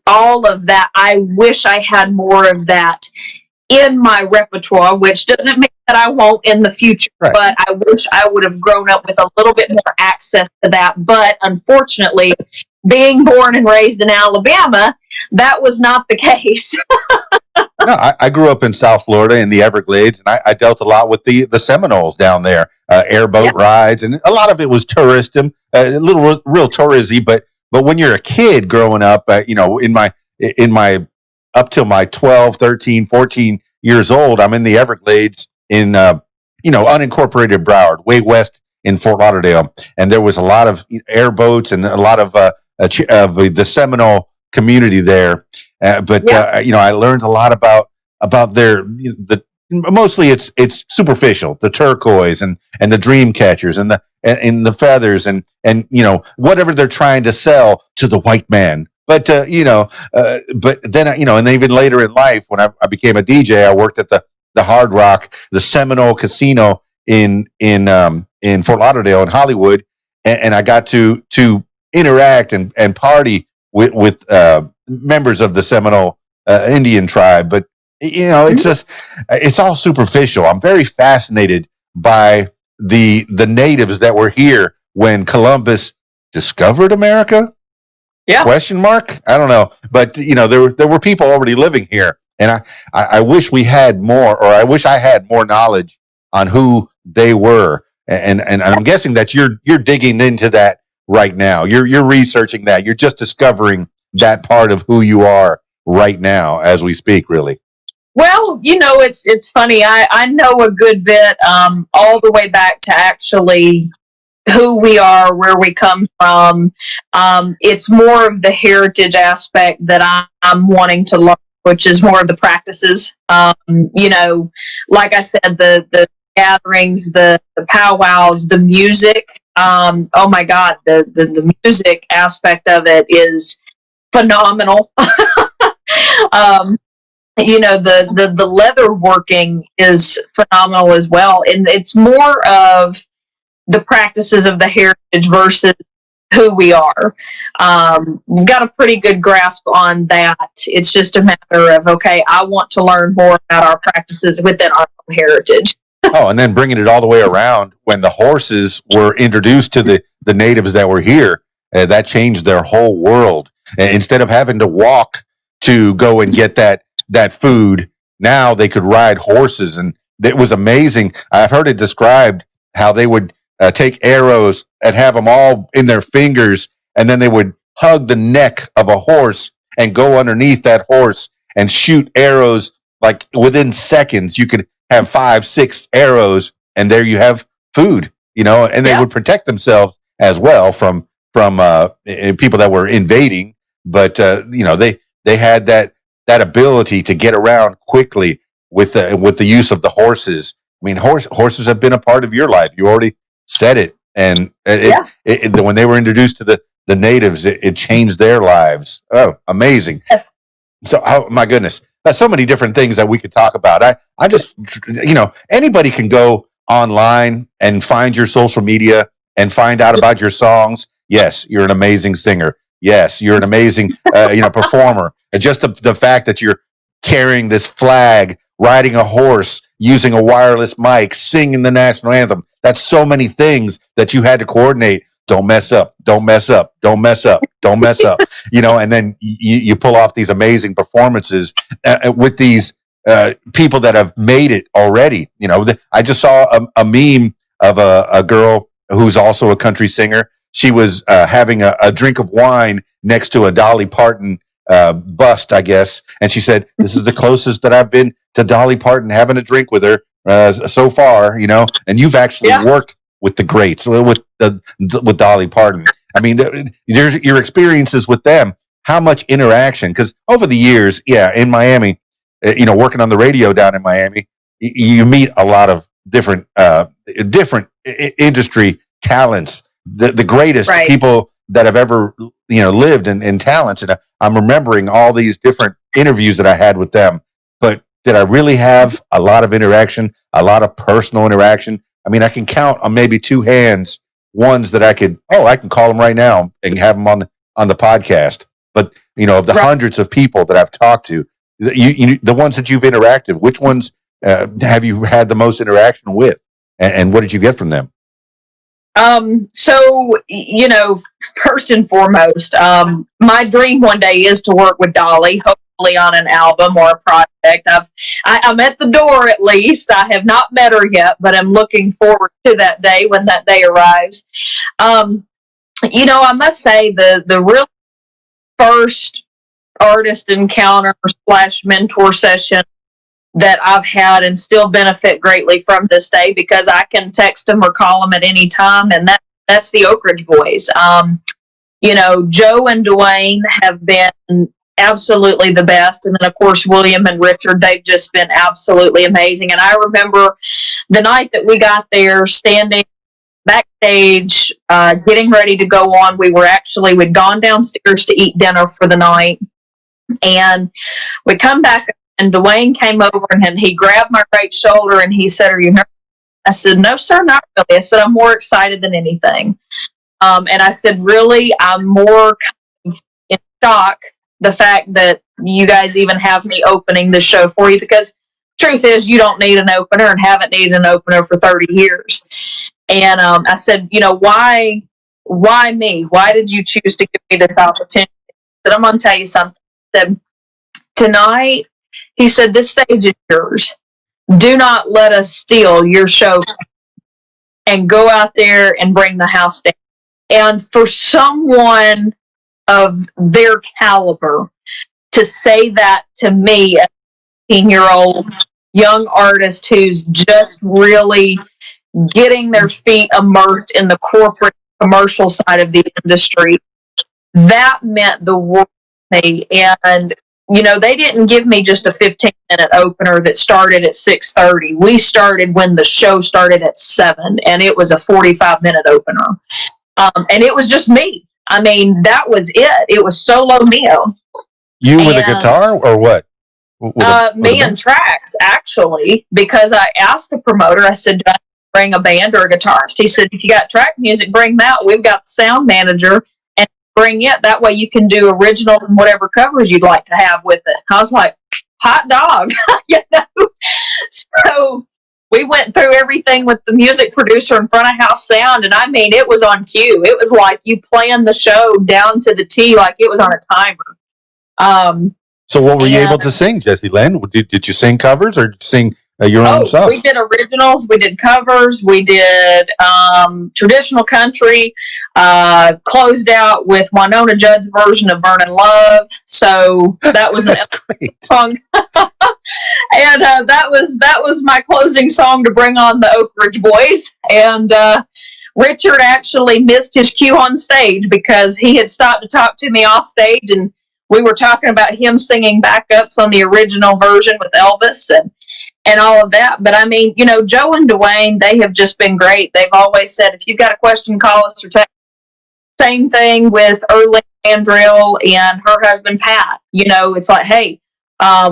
all of that. I wish I had more of that in my repertoire, which doesn't mean that I won't in the future, right. But I wish I would have grown up with a little bit more access to that. But unfortunately, being born and raised in Alabama, that was not the case. No, I grew up in South Florida in the Everglades, and I dealt a lot with the Seminoles down there, airboat rides, and a lot of it was tourism, a little real touristy. But when you're a kid growing up, in my up till my 12, 13, 14 years old, I'm in the Everglades in unincorporated Broward, way west in Fort Lauderdale, and there was a lot of airboats and a lot of the Seminole community there. I learned a lot about their mostly it's superficial, the turquoise and the dream catchers and the feathers and whatever they're trying to sell to the white man. But then and even later in life, when I became a DJ, I worked at the Hard Rock, the Seminole Casino in Fort Lauderdale in Hollywood, and I got to interact and party with members of the Seminole Indian tribe. But it's all superficial. I'm very fascinated by the natives that were here when Columbus discovered America. Yeah. Question mark? I don't know. But there were people already living here, and I wish we had more, or I wish I had more knowledge on who they were. And I'm guessing that you're digging into that right now. You're researching that. You're just discovering that part of who you are right now as we speak, really. Well, it's funny. I know a good bit, all the way back to actually who we are, where we come from. It's more of the heritage aspect that I'm wanting to learn, which is more of the practices. Like I said, the gatherings, the powwows, the music. Oh my God, the music aspect of it is phenomenal. The leather working is phenomenal as well, and it's more of the practices of the heritage versus who we are. We've got a pretty good grasp on that. It's just a matter of, okay, I want to learn more about our practices within our own heritage. Oh, and then bringing it all the way around when the horses were introduced to the natives that were here, that changed their whole world. Instead of having to walk to go and get that food, now they could ride horses, and it was amazing. I've heard it described how they would take arrows and have them all in their fingers, and then they would hug the neck of a horse and go underneath that horse and shoot arrows. Like within seconds, you could have 5, 6 arrows, and there you have food. And they would protect themselves as well from people that were invading. But they had that ability to get around quickly with the use of the horses. I mean, horses have been a part of your life. You already said it, and when they were introduced to the natives, it changed their lives. Oh, amazing! Yes. So, oh my goodness, there's so many different things that we could talk about. I just, anybody can go online and find your social media and find out about your songs. Yes, you're an amazing singer. Yes, you're an amazing, performer. And just the fact that you're carrying this flag, riding a horse, using a wireless mic, singing the national anthem. That's so many things that you had to coordinate. Don't mess up. Don't mess up. Don't mess up. Don't mess up. And then you pull off these amazing performances with these people that have made it already. I just saw a meme of a girl who's also a country singer. She was having a drink of wine next to a Dolly Parton bust, I guess. And she said, "This is the closest that I've been to Dolly Parton having a drink with her so far." And you've actually worked with the greats, with Dolly Parton. I mean, there's your experiences with them. How much interaction? Because over the years, in Miami, working on the radio down in Miami, you meet a lot of different industry talents, the greatest people that have ever lived in talents. And I'm remembering all these different interviews that I had with them. But did I really have a lot of interaction, a lot of personal interaction? I mean, I can count on maybe 2 hands ones that I can call them right now and have them on the podcast. But of the hundreds of people that I've talked to, the ones that you've interacted, which ones have you had the most interaction with, and what did you get from them? So, first and foremost, my dream one day is to work with Dolly, hopefully on an album or a project. I'm at the door, at least. I have not met her yet, but I'm looking forward to that day when that day arrives. I must say the real first artist encounter / mentor session that I've had and still benefit greatly from this day, because I can text them or call them at any time, and that's the Oak Ridge Boys. Joe and Dwayne have been absolutely the best, and then of course William and Richard, they've just been absolutely amazing. And I remember the night that we got there, standing backstage, getting ready to go on. We'd gone downstairs to eat dinner for the night, and we come back, and Dwayne came over and he grabbed my right shoulder and he said, "Are you nervous?" I said, "No, sir, not really." I said, "I'm more excited than anything." And I said, "Really, I'm more in shock the fact that you guys even have me opening the show for you, because truth is, you don't need an opener and haven't needed an opener for 30 years. And I said, why me? Why did you choose to give me this opportunity?" I said, "I'm going to tell you something." I said, "Tonight," he said, "this stage is yours. Do not let us steal your show, and go out there and bring the house down." And for someone of their caliber to say that to me, a 18-year-old young artist who's just really getting their feet immersed in the corporate commercial side of the industry, that meant the world to me. And they didn't give me just a 15-minute opener that started at 6:30. We started when the show started at 7, and it was a 45-minute opener. And it was just me. I mean, that was it. It was solo mio. You with a guitar or what? Me and tracks, actually, because I asked the promoter, I said, "Do I bring a band or a guitarist. He said, if you got track music, bring that. We've got the sound manager, and bring it. That way you can do originals and whatever covers you'd like to have with it. I was like, hot dog, you know? So we went through everything with the music producer in front of house sound, and I mean, it was on cue. It was like you planned the show down to the T, like it was on a timer. So what were you able to sing, Jessie Lynn? Did you sing covers or did you sing your own stuff? We did originals, we did covers, we did traditional country, closed out with Wynonna Judd's version of Burning Love. So that was an great song. And that was my closing song to bring on the Oak Ridge Boys. And Richard actually missed his cue on stage because he had stopped to talk to me off stage, and we were talking about him singing backups on the original version with Elvis and all of that. But I mean, you know, Joe and Dwayne, they have just been great. They've always said, if you've got a question, call us or text. Same thing with Early Mandrill and her husband, Pat. You know, it's like, hey,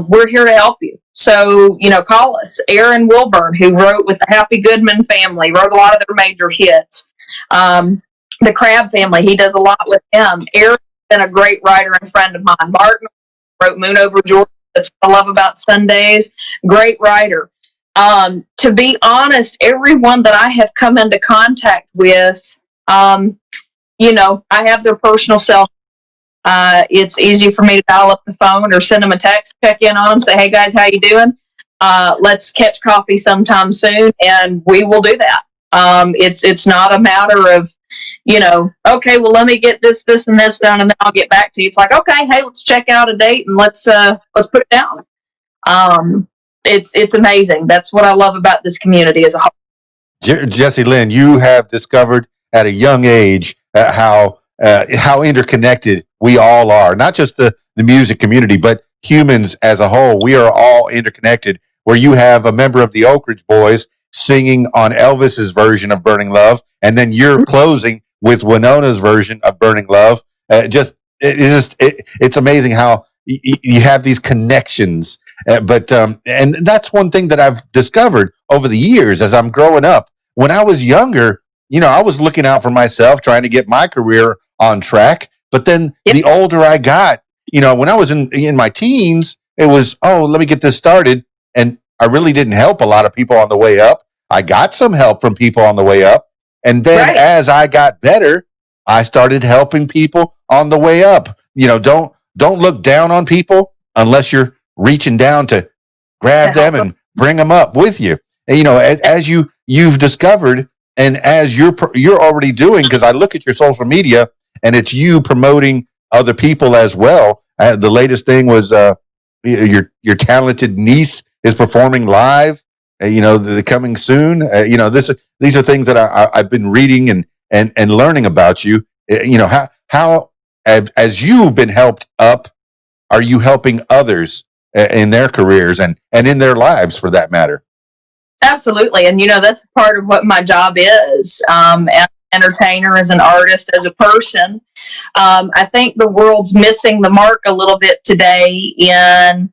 we're here to help you. So, you know, call us. Aaron Wilburn, who wrote with the Happy Goodman family, wrote a lot of their major hits. The Crab family, he does a lot with them. Aaron's been a great writer and friend of mine. Martin wrote Moon Over Georgia. That's what I love about Sundays. Great writer. To be honest, everyone that I have come into contact with, you know, I have their personal cell. It's easy for me to dial up the phone or send them a text, check in on them, say, hey guys, how you doing? Let's catch coffee sometime soon, and we will do that. It's not a matter of, you know, okay, well, let me get this and this done, and then I'll get back to you. It's like, okay, hey, let's check out a date and let's put it down. It's amazing. That's what I love about this community as a whole. Jessie Lynn, you have discovered at a young age how interconnected we all are. Not just the music community, but humans as a whole. We are all interconnected. Where you have a member of the Oak Ridge Boys singing on Elvis's version of Burning Love, and then you're closing with Wynonna's version of Burning Love. It's amazing how you have these connections. And that's one thing that I've discovered over the years as I'm growing up. When I was younger, you know, I was looking out for myself, trying to get my career on track. But then the older I got, you know, when I was in my teens, it was, oh, let me get this started. And I really didn't help a lot of people on the way up. I got some help from people on the way up. And then as I got better, I started helping people on the way up. You know, don't look down on people unless you're reaching down to grab them and bring them up with you. And, you know, as you've discovered, and as you're already doing, because I look at your social media and it's you promoting other people as well. The latest thing was your talented niece is performing live. You know, they're coming soon. You know, these are things that I've been reading and learning about you. You know, how as you've been helped up, are you helping others in their careers and in their lives, for that matter? Absolutely. And, you know, that's part of what my job is, as an entertainer, as an artist, as a person. I think the world's missing the mark a little bit today in,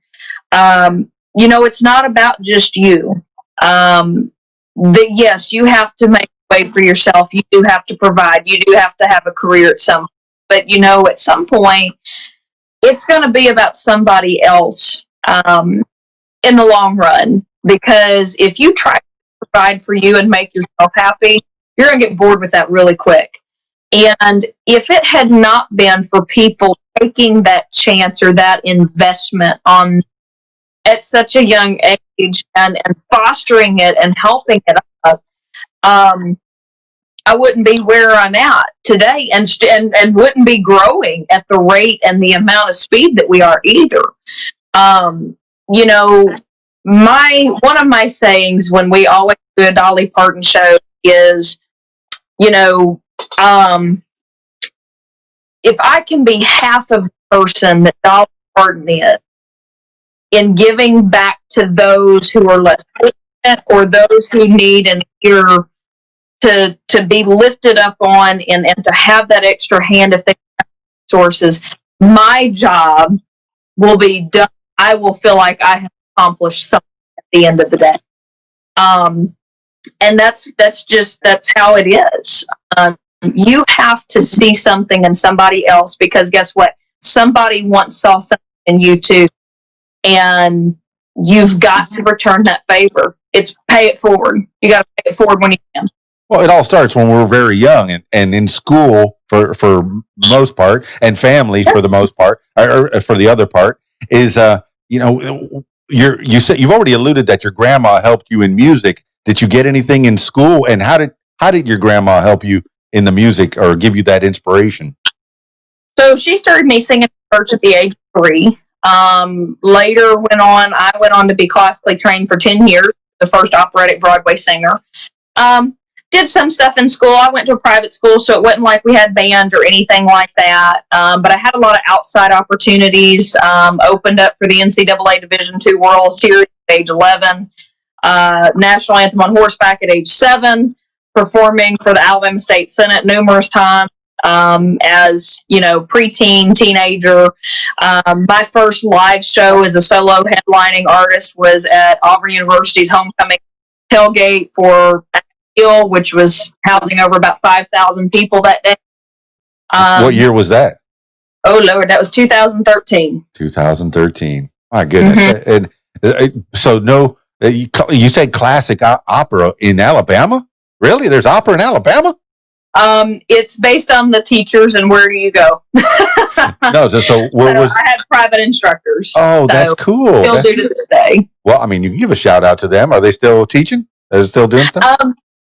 you know, it's not about just you. Yes, you have to make a way for yourself. You do have to provide. You do have to have a career at some point. But, you know, at some point, it's going to be about somebody else in the long run. Because if you try to provide for you and make yourself happy, you're going to get bored with that really quick. And if it had not been for people taking that chance or that investment on at such a young age and fostering it and helping it up, I wouldn't be where I'm at today and wouldn't be growing at the rate and the amount of speed that we are either. You know, one of my sayings when we always do a Dolly Parton show is, you know, if I can be half of the person that Dolly Parton is in giving back to those who are less fortunate or those who need an ear to be lifted up on and to have that extra hand if they have resources, my job will be done. I will feel like I have accomplished something at the end of the day. And that's how it is. You have to see something in somebody else, because guess what? Somebody once saw something in you too, and you've got to return that favor. It's pay it forward. You got to pay it forward when you can. Well, it all starts when we're very young and in school for most part, and family for the most part, or for the other part is you said you've already alluded that your grandma helped you in music. Did you get anything in school, and how did your grandma help you in the music or give you that inspiration? So she started me singing in church at the age of 3. Later I went on to be classically trained for 10 years, the first operatic Broadway singer. Did some stuff in school. I went to a private school, so it wasn't like we had band or anything like that. But I had a lot of outside opportunities. Opened up for the NCAA Division II World Series at age 11. National anthem on horseback at age 7. Performing for the Alabama State Senate numerous times. As preteen, teenager. My first live show as a solo headlining artist was at Auburn University's homecoming tailgate for Hill, which was housing over about 5,000 people that day. What year was that? Oh Lord, that was 2013. 2013. My goodness. Mm-hmm. And so no, you said classic opera in Alabama? Really? There's opera in Alabama? It's based on the teachers and where you go. No, so where was? I had private instructors. Oh, that's cool. Still do to this day. Well, I mean, you can give a shout out to them. Are they still teaching? Are they still doing stuff?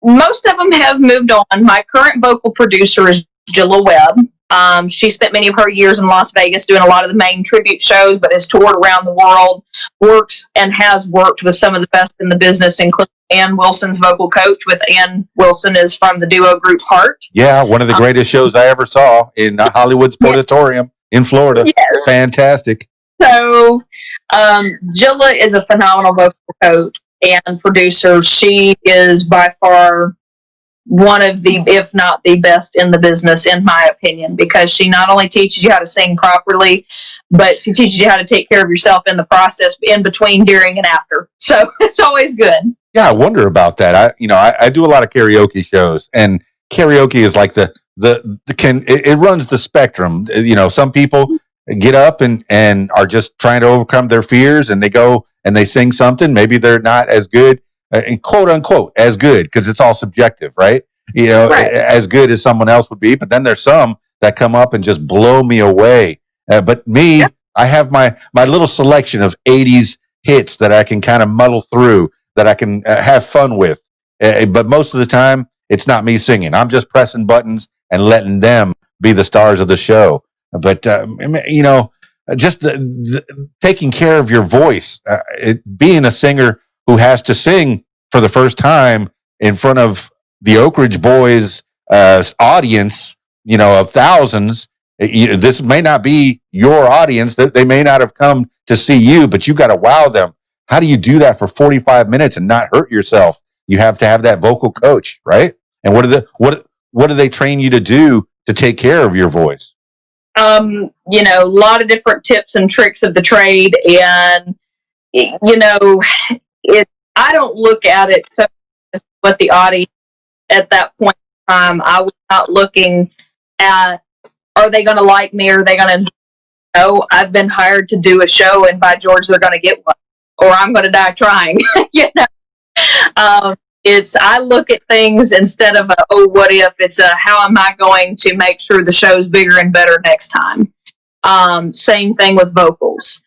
Most of them have moved on. My current vocal producer is Jilla Webb. She spent many of her years in Las Vegas doing a lot of the main tribute shows, but has toured around the world, works and has worked with some of the best in the business, including Ann Wilson's vocal coach. With Ann Wilson is from the duo group Heart. Yeah, one of the greatest shows I ever saw in Hollywood's Sportatorium in Florida. Yes. Fantastic. So Jilla is a phenomenal vocal coach and producer. She is by far one of the, if not the best in the business, in my opinion, because she not only teaches you how to sing properly, but she teaches you how to take care of yourself in the process, in between, during, and after. So it's always good. Yeah, I wonder about that. I do a lot of karaoke shows, and karaoke is like it runs the spectrum. Some people get up and are just trying to overcome their fears, and they go and they sing something. Maybe they're not as good, and quote unquote as good, because it's all subjective, right? Right. As good as someone else would be. But then there's some that come up and just blow me away. But me, yep. I have my little selection of 80s hits that I can kind of muddle through, that I can have fun with. But most of the time, it's not me singing. I'm just pressing buttons and letting them be the stars of the show. But, just taking care of your voice, being a singer who has to sing for the first time in front of the Oak Ridge Boys audience, of thousands. This may not be your audience. They may not have come to see you, but you got to wow them. How do you do that for 45 minutes and not hurt yourself? You have to have that vocal coach, right? And what do they train you to do to take care of your voice? A lot of different tips and tricks of the trade, and I don't look at it so what the audience at that point in time. I was not looking at, are they going to like me, or are they going to know I've been hired to do a show, and by George, they're going to get one, or I'm going to die trying. I look at things instead of what if. It's how am I going to make sure the show's bigger and better next time. Same thing with vocals.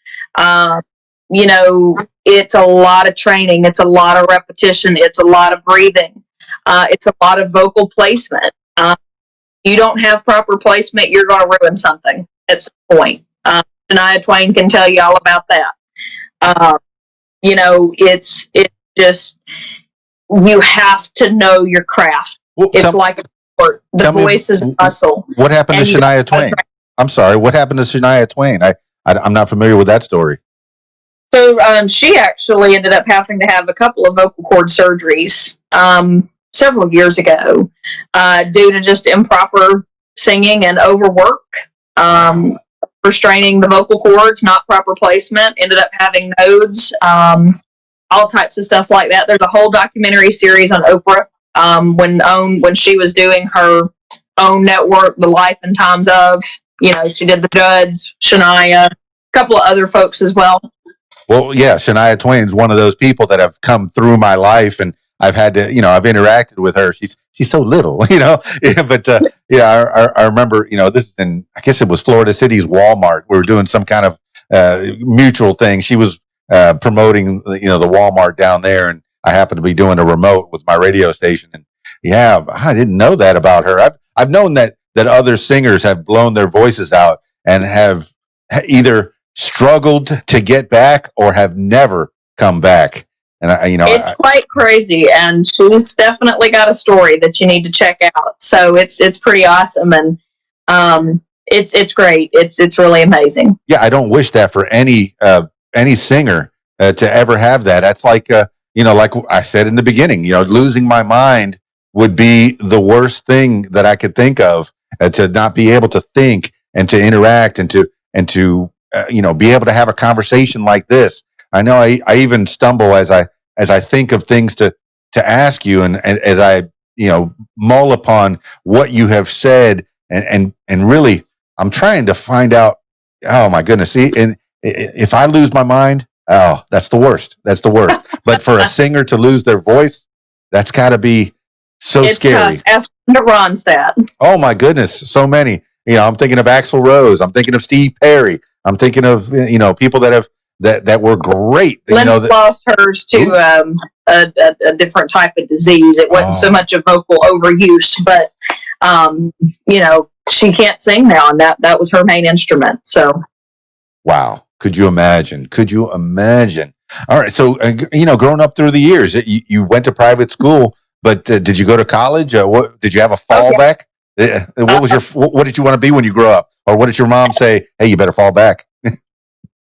It's a lot of training. It's a lot of repetition. It's a lot of breathing. It's a lot of vocal placement. You don't have proper placement, you're going to ruin something at some point. Shania Twain can tell you all about that. It's just, you have to know your craft. Well, it's like a sport. The voice is a muscle. What happened to Shania Twain? I'm sorry. What happened to Shania Twain? I'm not familiar with that story. So she actually ended up having to have a couple of vocal cord surgeries several years ago due to just improper singing and overwork, restraining the vocal cords, not proper placement, ended up having nodes. all types of stuff like that. There's a whole documentary series on Oprah when she was doing her own network, The Life and Times of. She did the Judds, Shania, a couple of other folks as well. Well, yeah, Shania Twain's one of those people that have come through my life, and I've had to, I've interacted with her. She's so little, Yeah, but I remember, this is I guess it was Florida City's Walmart. We were doing some kind of mutual thing. She was promoting, the Walmart down there, and I happened to be doing a remote with my radio station. And yeah, I didn't know that about her. I've known that other singers have blown their voices out and have either struggled to get back or have never come back. And it's quite crazy, and she's definitely got a story that you need to check out. So it's pretty awesome, and it's great. It's really amazing. Yeah, I don't wish that for any singer to ever have that. That's like like I said in the beginning, losing my mind would be the worst thing that I could think of, to not be able to think and to interact and to be able to have a conversation like this. I know I even stumble as I think of things to ask you, and as I mull upon what you have said, and really I'm trying to find out. Oh my goodness! See, and if I lose my mind, oh, that's the worst. That's the worst. But for a singer to lose their voice, that's got to be so scary. Ask to Ronstadt. Oh my goodness, so many. I'm thinking of Axl Rose. I'm thinking of Steve Perry. I'm thinking of people that have that were great. Linda lost hers to a different type of disease. It wasn't so much a vocal overuse, but she can't sing now, and that was her main instrument. So, wow, could you imagine? All right, so growing up through the years, you went to private school, but did you go to college? What did you have a fallback? What did you want to be when you grew up, or what did your mom say? Hey, you better fall back.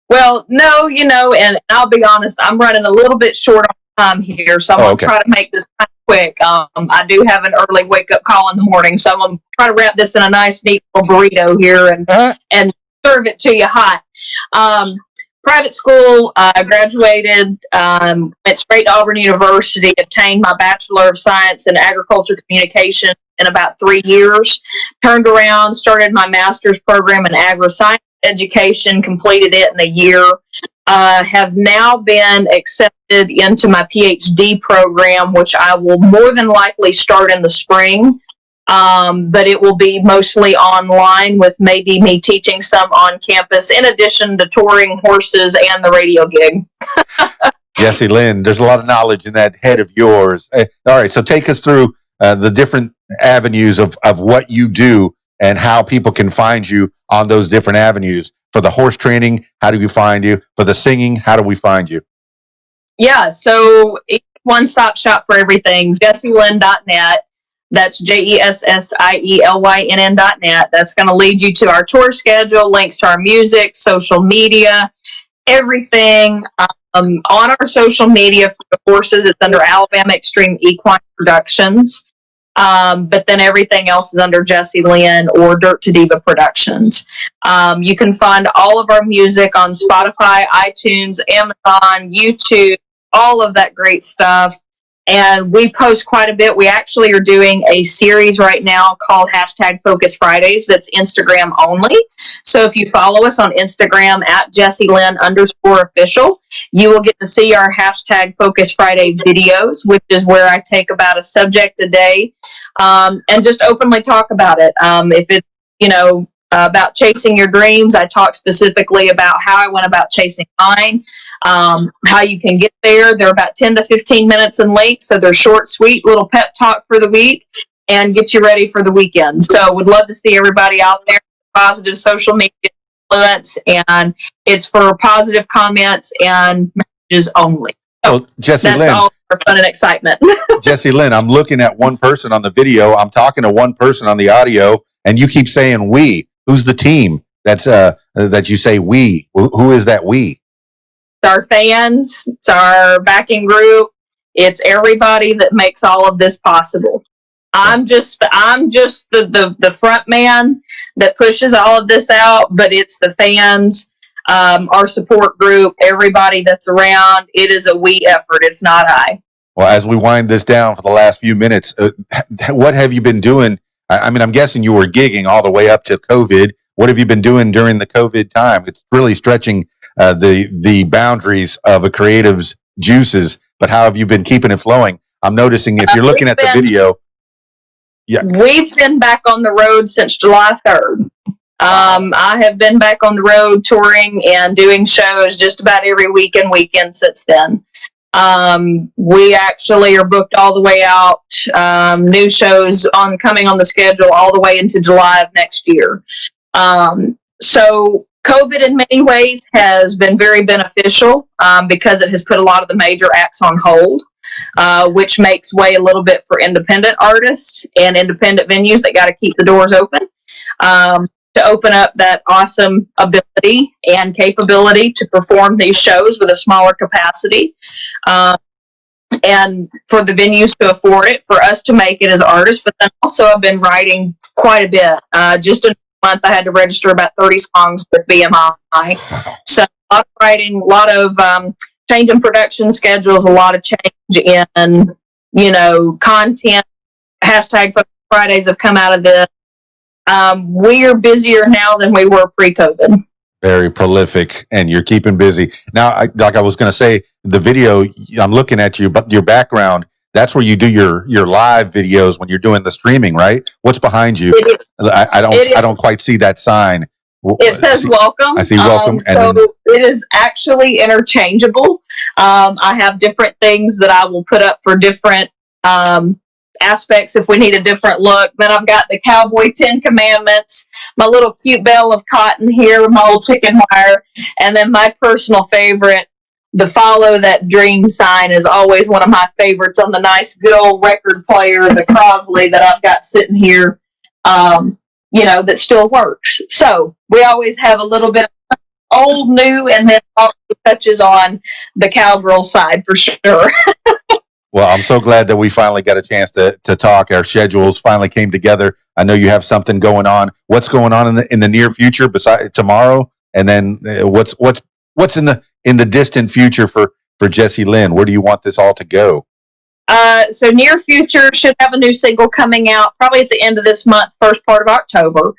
Well, no, and I'll be honest, I'm running a little bit short on time here, so I'm going to try to make this kind of quick. I do have an early wake-up call in the morning, so I'm going to try to wrap this in a nice, neat little burrito here and serve it to you hot. Private school, I graduated, went straight to Auburn University, obtained my Bachelor of Science in Agriculture Communication in about 3 years, turned around, started my master's program in agri-science education, completed it in a year, have now been accepted into my PhD program, which I will more than likely start in the spring, but it will be mostly online with maybe me teaching some on campus in addition to touring horses and the radio gig. Jessie Lynn, there's a lot of knowledge in that head of yours. All right, so take us through the different avenues of what you do and how people can find you on those different avenues. For the horse training, how do we find you? For the singing, how do we find you? Yeah, so one-stop shop for everything, jessielynn.net. That's JESSIELYNN.net. That's going to lead you to our tour schedule, links to our music, social media, everything. On our social media for the horses, it's under Alabama Extreme Equine Productions. But then everything else is under Jessie Lynn or Dirt to Diva Productions. You can find all of our music on Spotify, iTunes, Amazon, YouTube, all of that great stuff. And we post quite a bit. We actually are doing a series right now called #Focus Fridays that's Instagram only. So if you follow us on Instagram at JessieLynn_official, you will get to see our #Focus Friday videos, which is where I take about a subject a day and just openly talk about it. If it's, about chasing your dreams, I talk specifically about how I went about chasing mine, how you can get there. They're about 10 to 15 minutes in length, so they're short, sweet, little pep talk for the week and get you ready for the weekend. So would love to see everybody out there. Positive social media influence, and it's for positive comments and messages only. So well, Jessie that's Lynn, all for fun and excitement. Jessie Lynn, I'm looking at one person on the video. I'm talking to one person on the audio, and you keep saying we. Who's the team that's that you say we? Who is that we? It's our fans. It's our backing group. It's everybody that makes all of this possible. I'm just the front man that pushes all of this out, but it's the fans our support group, everybody that's around. It is a we effort. It's not I. Well, as we wind this down for the last few minutes, what have you been doing? I mean, I'm guessing you were gigging all the way up to COVID. What have you been doing during the COVID time? It's really stretching the boundaries of a creative's juices. But how have you been keeping it flowing? I'm noticing if you're looking at the video. Yeah, we've been back on the road since July 3rd. I have been back on the road touring and doing shows just about every weekend since then. We actually are booked all the way out. New shows coming on the schedule all the way into July of next year. So COVID in many ways has been very beneficial because it has put a lot of the major acts on hold, which makes way a little bit for independent artists and independent venues that got to keep the doors open. To open up that awesome ability and capability to perform these shows with a smaller capacity. And for the venues to afford it, for us to make it as artists. But then also I've been writing quite a bit. Just in a month, I had to register about 30 songs with BMI. So a lot of writing, a lot of change in production schedules, a lot of change in, content. Hashtag Fridays have come out of this. We are busier now than we were pre-COVID. Very prolific, and you're keeping busy. Now, like I was going to say, the video, I'm looking at you, but your background, that's where you do your live videos when you're doing the streaming, right? What's behind you? I don't quite see that sign. It says welcome. I see welcome. It is actually interchangeable. I have different things that I will put up for different aspects if we need a different look. Then I've got the cowboy 10 commandments, my little cute bale of cotton here with my old chicken wire, and then my personal favorite, the follow that dream sign, is always one of my favorites on the nice good old record player, the Crosley that I've got sitting here, that still works. So we always have a little bit of old, new, and then also touches on the cowgirl side for sure. Well, I'm so glad that we finally got a chance to talk. Our schedules finally came together. I know you have something going on. What's going on in the near future besides tomorrow? And then what's in the distant future for Jessie Lynn? Where do you want this all to go? So near future, should have a new single coming out probably at the end of this month, first part of October.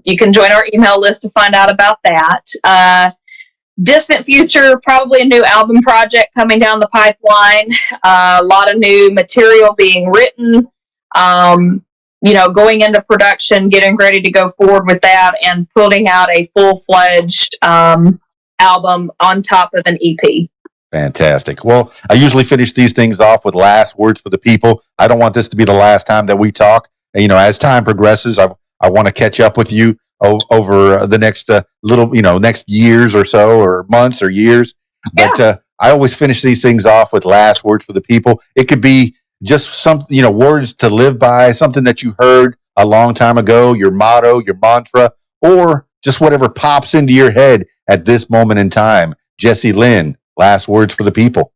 You can join our email list to find out about that. Distant future, probably a new album project coming down the pipeline. A lot of new material being written. Going into production, getting ready to go forward with that, and putting out a full-fledged album on top of an EP. Fantastic. Well, I usually finish these things off with last words for the people. I don't want this to be the last time that we talk. As time progresses, I want to catch up with you over the next next years or so, or months or years. Yeah. But I always finish these things off with last words for the people. It could be just some, words to live by, something that you heard a long time ago, your motto, your mantra, or just whatever pops into your head at this moment in time. Jessie Lynn, last words for the people.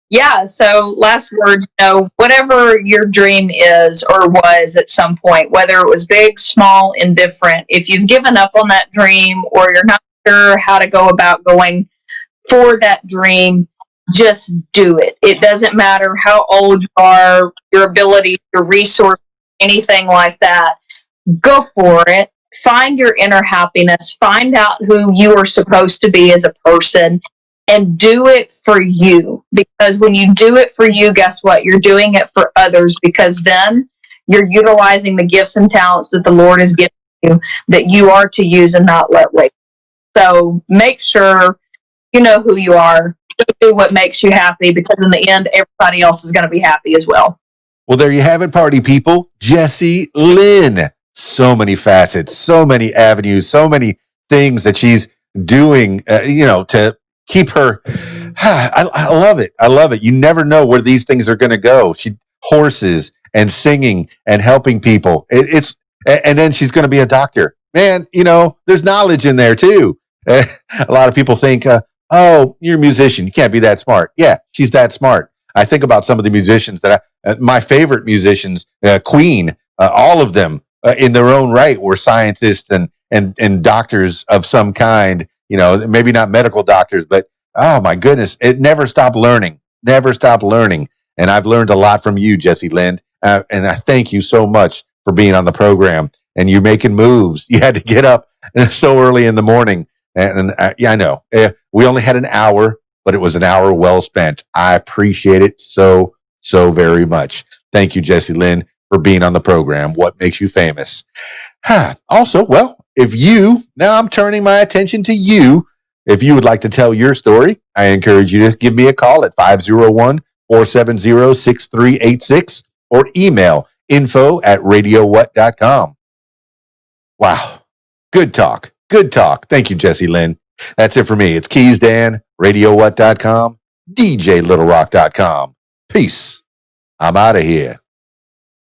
Yeah, so last words, whatever your dream is or was at some point, whether it was big, small, indifferent, if you've given up on that dream or you're not sure how to go about going for that dream, just do it. It doesn't matter how old you are, your ability, your resource, anything like that. Go for it. Find your inner happiness. Find out who you are supposed to be as a person. And do it for you, because when you do it for you, guess what? You're doing it for others, because then you're utilizing the gifts and talents that the Lord has given you that you are to use and not let waste. So make sure you know who you are. Do what makes you happy, because in the end, everybody else is going to be happy as well. Well, there you have it, party people. Jessie Lynn. So many facets, so many avenues, so many things that she's doing, to keep her. I love it. I love it. You never know where these things are going to go. Horses and singing and helping people. And then she's going to be a doctor. Man, there's knowledge in there too. A lot of people think, oh, you're a musician. You can't be that smart. Yeah, she's that smart. I think about some of the musicians my favorite musicians, Queen, all of them in their own right were scientists and doctors of some kind. maybe not medical doctors, but oh my goodness, it never stopped learning, never stopped learning. And I've learned a lot from you, Jessie Lynn. And I thank you so much for being on the program. And you're making moves. You had to get up so early in the morning. And yeah, I know. We only had an hour, but it was an hour well spent. I appreciate it so, so very much. Thank you, Jessie Lynn, for being on the program. What makes you famous? Also, well, now I'm turning my attention to you. If you would like to tell your story, I encourage you to give me a call at 501-470-6386 or email info@radiowhat.com. Wow. Good talk. Good talk. Thank you, Jessie Lynn. That's it for me. It's Keys Dan, radiowhat.com, djlittlerock.com. Peace. I'm out of here.